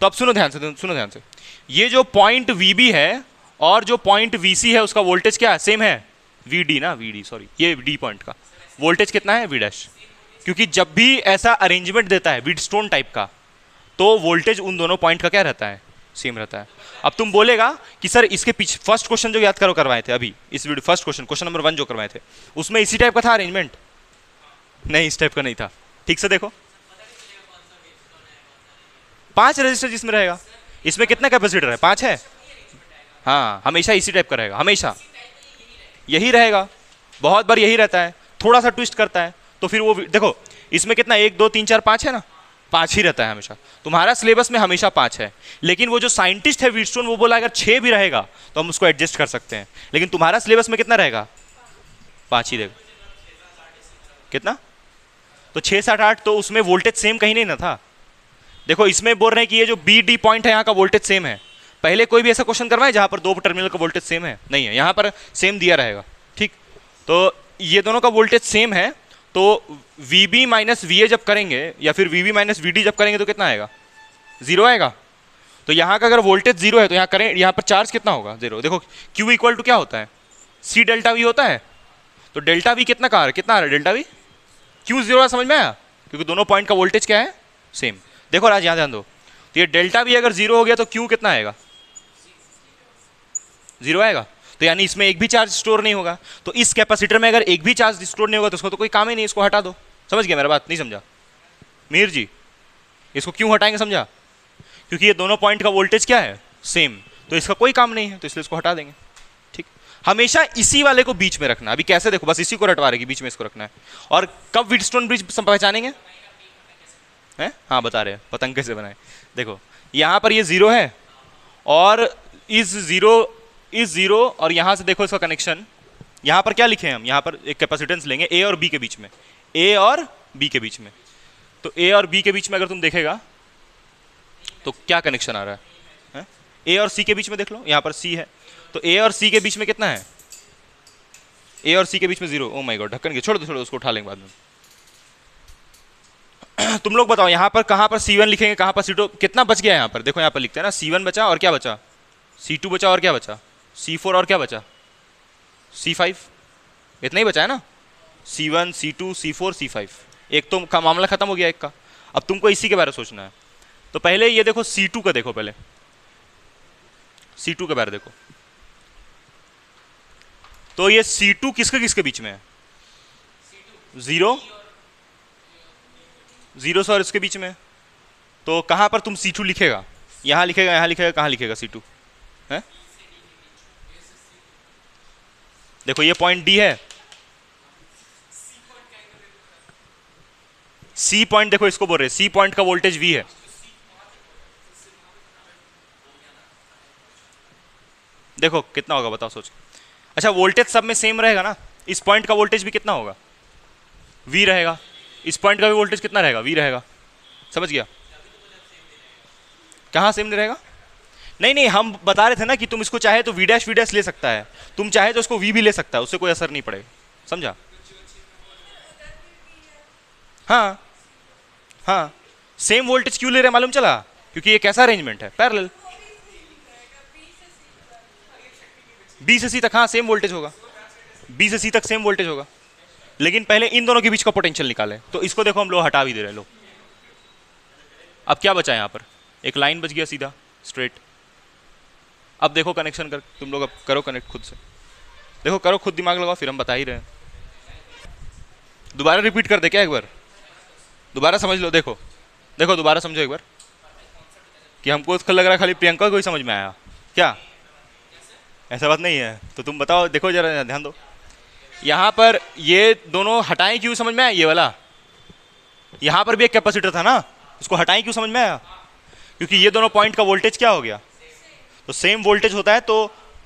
तो अब सुनो ध्यान से, सुनो ध्यान से, ये जो पॉइंट VB है और जो पॉइंट VC है उसका वोल्टेज क्या है? सेम है, VD ना, VD सॉरी, ये D पॉइंट का वोल्टेज कितना है? V dash. क्योंकि जब भी ऐसा अरेंजमेंट देता है व्हीटस्टोन टाइप का तो वोल्टेज उन दोनों पॉइंट का क्या रहता है? सेम रहता है। अब तुम बोलेगा कि सर इसके पीछे फर्स्ट क्वेश्चन जो याद करो करवाए थे अभी इस वीडियो, फर्स्ट क्वेश्चन नंबर 1 जो करवाए थे, उसमें इसी टाइप का था अरेंजमेंट? नहीं, इस टाइप का नहीं था। ठीक से देखो, 5 रजिस्टर जिसमें रहेगा, इसमें कितना कैपेसिटर है? 5 है। हाँ, हमेशा इसी टाइप का रहेगा, हमेशा यही रहेगा, बहुत बार यही रहता है, थोड़ा सा ट्विस्ट करता है तो फिर वो देखो इसमें कितना 1 2 3 4 5 है ना, 5 ही रहता है हमेशा। तुम्हारा सिलेबस में हमेशा 5 है, लेकिन वो जो साइंटिस्ट है व्हीटस्टोन वो बोला अगर 6 भी रहेगा तो हम उसको एडजस्ट कर सकते हैं, लेकिन तुम्हारा सिलेबस में कितना रहेगा? 5 ही रहेगा। कितना? तो 6 7 8, तो उसमें वोल्टेज सेम कहीं नहीं ना था। देखो इसमें बोल रहे हैं कि ये जो BD पॉइंट है यहाँ का वोल्टेज सेम है। पहले कोई भी ऐसा क्वेश्चन करवाए जहाँ पर 2 टर्मिनल का वोल्टेज सेम है? नहीं है, यहाँ पर सेम दिया रहेगा। ठीक, तो ये दोनों का वोल्टेज सेम है, तो VB माइनस VA जब करेंगे या फिर VB माइनस VD जब करेंगे तो कितना आएगा? 0 आएगा। तो यहाँ का अगर वोल्टेज 0 है तो यहाँ करें, यहाँ पर चार्ज कितना होगा? 0। देखो Q इक्वल टू क्या होता है? C डेल्टा V होता है। तो डेल्टा V कितना का कितना आ रहा है? डेल्टा V Q 0 समझ में आया? क्योंकि दोनों पॉइंट का वोल्टेज क्या है? सेम। देखो राज यहाँ ध्यान दो, तो ये डेल्टा V अगर 0 हो गया तो Q कितना आएगा? 0 आएगा। तो यानी इसमें एक भी चार्ज स्टोर नहीं होगा। तो इस कैपेसिटर में अगर एक भी चार्ज स्टोर नहीं होगा तो उसको तो कोई काम ही नहीं, इसको हटा दो। समझ गया मेरा बात? नहीं समझा मीर जी? इसको क्यों हटाएंगे समझा? क्योंकि ये दोनों पॉइंट का वोल्टेज क्या है? सेम, तो इसका कोई काम नहीं है, तो इसलिए इसको हटा देंगे। ठीक, हमेशा इसी वाले को बीच में रखना। अभी कैसे देखो, बस इसी को रटवा रहेगी, बीच में इसको रखना है। और कब व्हीटस्टोन ब्रिज पहचानेंगे हैं? हाँ बता रहे हैं पतंग कैसे बनाए। देखो यहाँ पर ये 0 है और इस 0 और यहाँ से देखो इसका कनेक्शन, यहाँ पर क्या लिखे हैं हम? यहाँ पर एक कैपेसिटेंस लेंगे A और B के बीच में, A और B के बीच में। तो A और B के बीच में अगर तुम देखेगा तो क्या कनेक्शन आ रहा है? A और C के बीच में देख लो, यहाँ पर C है, तो A और C के बीच में कितना है? A और C के बीच में 0। ओ माय गॉड, ढक्कन के छोड़ दो, उसको उठा लेंगे बाद में। तुम लोग बताओ यहाँ पर कहाँ पर C1 लिखेंगे, कहाँ पर C2? कितना बच गया यहाँ पर? देखो यहाँ पर लिखते हैं ना, C1 बचा और क्या बचा? C2 बचा और क्या बचा? C4 और क्या बचा? C5। इतना ही बचा है ना, C1 C2 C4 C5। एक तो का मामला खत्म हो गया एक का। अब तुमको इसी के बारे में सोचना है। तो पहले ये देखो C2 का देखो, पहले C2 के बारे देखो। तो ये C2 किसके किसके बीच में है? 0 से और इसके बीच में। तो कहाँ पर तुम C2 लिखेगा? यहाँ लिखेगा, यहाँ लिखेगा, कहाँ लिखेगा C2 है? देखो ये पॉइंट D है, C पॉइंट देखो इसको बोल रहे हैं, C पॉइंट का वोल्टेज V है। देखो कितना होगा बताओ सोच। अच्छा वोल्टेज सब में सेम रहेगा ना, इस पॉइंट का वोल्टेज भी कितना होगा, V रहेगा, इस पॉइंट का भी वोल्टेज कितना रहेगा, V रहेगा। समझ गया? कहाँ सेम नहीं रहेगा? नहीं नहीं, हम बता रहे थे ना कि तुम इसको चाहे तो V डैश ले सकता है, तुम चाहे तो उसको V भी ले सकता है, उससे कोई असर नहीं पड़ेगा। समझा? हाँ हाँ, सेम वोल्टेज क्यों ले रहे हैं मालूम चला? क्योंकि ये कैसा अरेंजमेंट है, पैरेलल। B से C तक, हाँ सेम वोल्टेज होगा, B से C तक सेम वोल्टेज होगा, लेकिन पहले इन दोनों के बीच का पोटेंशियल निकालें। तो इसको देखो हम लोग हटा भी दे रहे हैं, लो अब क्या बचा यहाँ पर, एक लाइन बच गया सीधा स्ट्रेट। अब देखो कनेक्शन कर, तुम लोग अब करो कनेक्ट खुद से, देखो करो खुद, दिमाग लगाओ, फिर हम बता ही रहे हैं। दोबारा रिपीट कर दे क्या एक बार, दोबारा समझ लो। देखो देखो दोबारा समझो एक बार, कि हमको उसका लग रहा है खाली प्रियंका को ही समझ में आया क्या? ऐसा बात नहीं है, तो तुम बताओ, देखो जरा ध्यान दो। यहाँ पर ये दोनों हटाएं क्यों समझ में आया, ये वाला यहाँ पर भी एक कैपेसिटर था ना, उसको हटाएं क्यों समझ में आया? क्योंकि ये दोनों पॉइंट का वोल्टेज क्या हो गया, तो सेम वोल्टेज होता है तो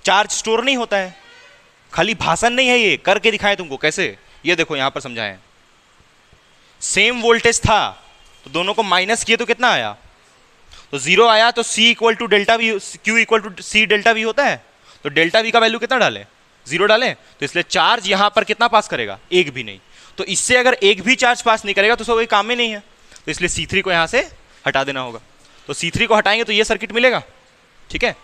चार्ज स्टोर नहीं होता है। खाली भाषण नहीं है, ये करके दिखाएं तुमको कैसे, ये देखो यहाँ पर समझाएं। सेम वोल्टेज था तो दोनों को माइनस किए तो कितना आया, तो 0 आया, तो C equal to delta V, Q equal to C delta V होता है, तो डेल्टा वी का वैल्यू कितना डालें, 0 डालें, तो इसलिए चार्ज यहां पर कितना पास करेगा, एक भी नहीं। तो इससे अगर एक भी चार्ज पास नहीं करेगा तो सब कोई काम में नहीं है, तो इसलिए C3 को यहां से हटा देना होगा। तो C3 को हटाएंगे तो ये सर्किट मिलेगा। ठीक है,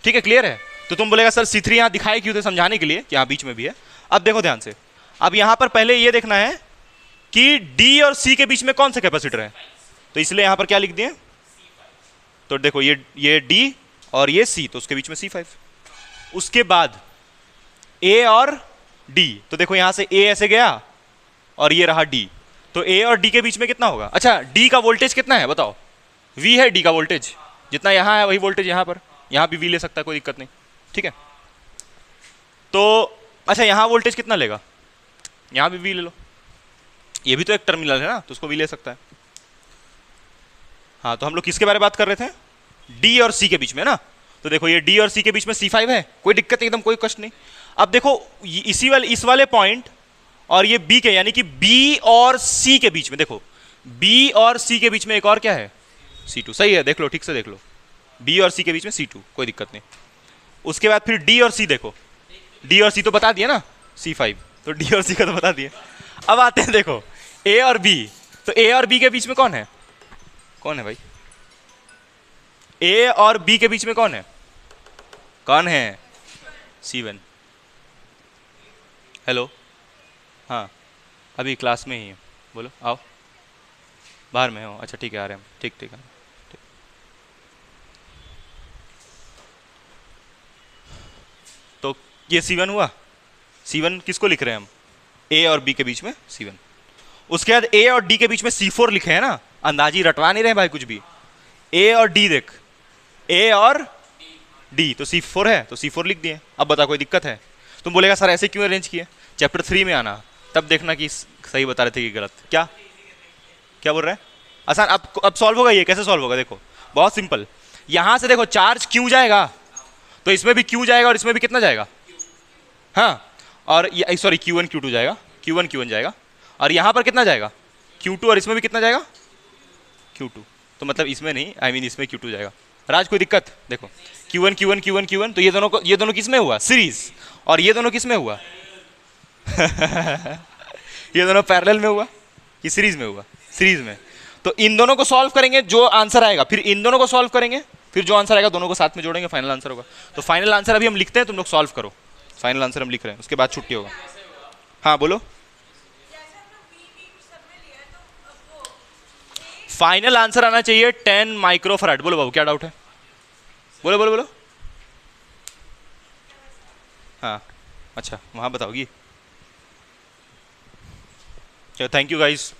ठीक है, क्लियर है? तो तुम बोलेगा सर C3 यहां दिखाए क्यों थे, समझाने के लिए कि यहां बीच में भी है। अब देखो ध्यान से, अब यहां पर पहले ये देखना है कि D और C के बीच में कौन सा कैपेसिटर है, तो इसलिए यहां पर क्या लिख दिए, तो देखो ये D और ये C, तो उसके बीच में C5। उसके बाद A और D, तो देखो यहां से A ऐसे गया और ये रहा D, तो A और D के बीच में कितना होगा? अच्छा D का वोल्टेज कितना है बताओ, V है D का वोल्टेज, जितना यहां है वही वोल्टेज यहां पर, यहां भी V ले सकता है, कोई दिक्कत नहीं। ठीक है, तो अच्छा यहां वोल्टेज कितना लेगा, यहां भी V ले लो, ये भी तो एक टर्मिनल है ना, तो उसको भी ले सकता है। हाँ, तो हम लोग किसके बारे में बात कर रहे थे, D और C के बीच में ना, तो देखो ये D और C के बीच में C5 है, कोई दिक्कत नहीं, एकदम कोई कष्ट नहीं। अब देखो इस वाले पॉइंट और ये B के, यानी कि B और C के बीच में, देखो B और C के बीच में एक और क्या है, C2, सही है, देख लो ठीक से देख लो, B और C के बीच में C2, कोई दिक्कत नहीं। उसके बाद फिर D और C देखो, D और C तो बता दिए ना, C5, तो D और C का तो बता दिए। अब आते हैं देखो A और B, तो A और B के बीच में कौन है, कौन है भाई, A और B के बीच में कौन है, कौन है, C1। हेलो, हाँ अभी क्लास में ही है, बोलो आओ, बाहर में हो, अच्छा ठीक है आ रहे हैं, ठीक ठीक है ठीक। तो ये C1 हुआ, C1 किसको लिख रहे हैं हम, A और B के बीच में C1। उसके बाद A और D के बीच में C4 लिखे हैं ना, अंदाजी रटवा नहीं रहे भाई कुछ भी। A और D देख, A और D, तो C4 है तो C4 लिख दिए। अब बता कोई दिक्कत है? तुम बोलेगा सर ऐसे क्यों अरेंज किए, चैप्टर 3 में आना, तब देखना कि सही बता रहे थे कि गलत। क्या क्या बोल रहे हैं, आसान। अब सॉल्व होगा, ये कैसे सॉल्व होगा, देखो बहुत सिंपल। यहां से देखो चार्ज क्यों जाएगा, तो इसमें भी क्यू जाएगा और इसमें भी कितना जाएगा, हाँ, और सॉरी Q1 Q2 जाएगा, Q1 Q1 जाएगा, और यहां पर कितना जाएगा Q2, और इसमें भी कितना जाएगा Q2, तो मतलब इसमें नहीं, आई मीन इसमें Q2 जाएगा। राज कोई दिक्कत, देखो Q1 Q1 Q1 Q1, तो ये दोनों किस में हुआ, सीरीज, और ये दोनों किस में हुआ ये दोनों पैरेलल में हुआ, ये सीरीज में हुआ, सीरीज में। तो इन दोनों को सॉल्व करेंगे, जो आंसर आएगा, फिर इन दोनों को सॉल्व करेंगे, फिर जो आंसर आएगा दोनों को साथ में जोड़ेंगे, फाइनल आंसर होगा। तो फाइनल आंसर अभी हम लिखते हैं, तुम लोग सॉल्व करो, फाइनल आंसर हम लिख रहे हैं, उसके बाद छुट्टी होगा। हाँ बोलो, फाइनल आंसर आना चाहिए 10 माइक्रोफैराड। बोलो बाबू क्या डाउट है, बोलो बोलो बोलो। हाँ अच्छा, वहाँ बताओगी। चलो थैंक यू गाइस।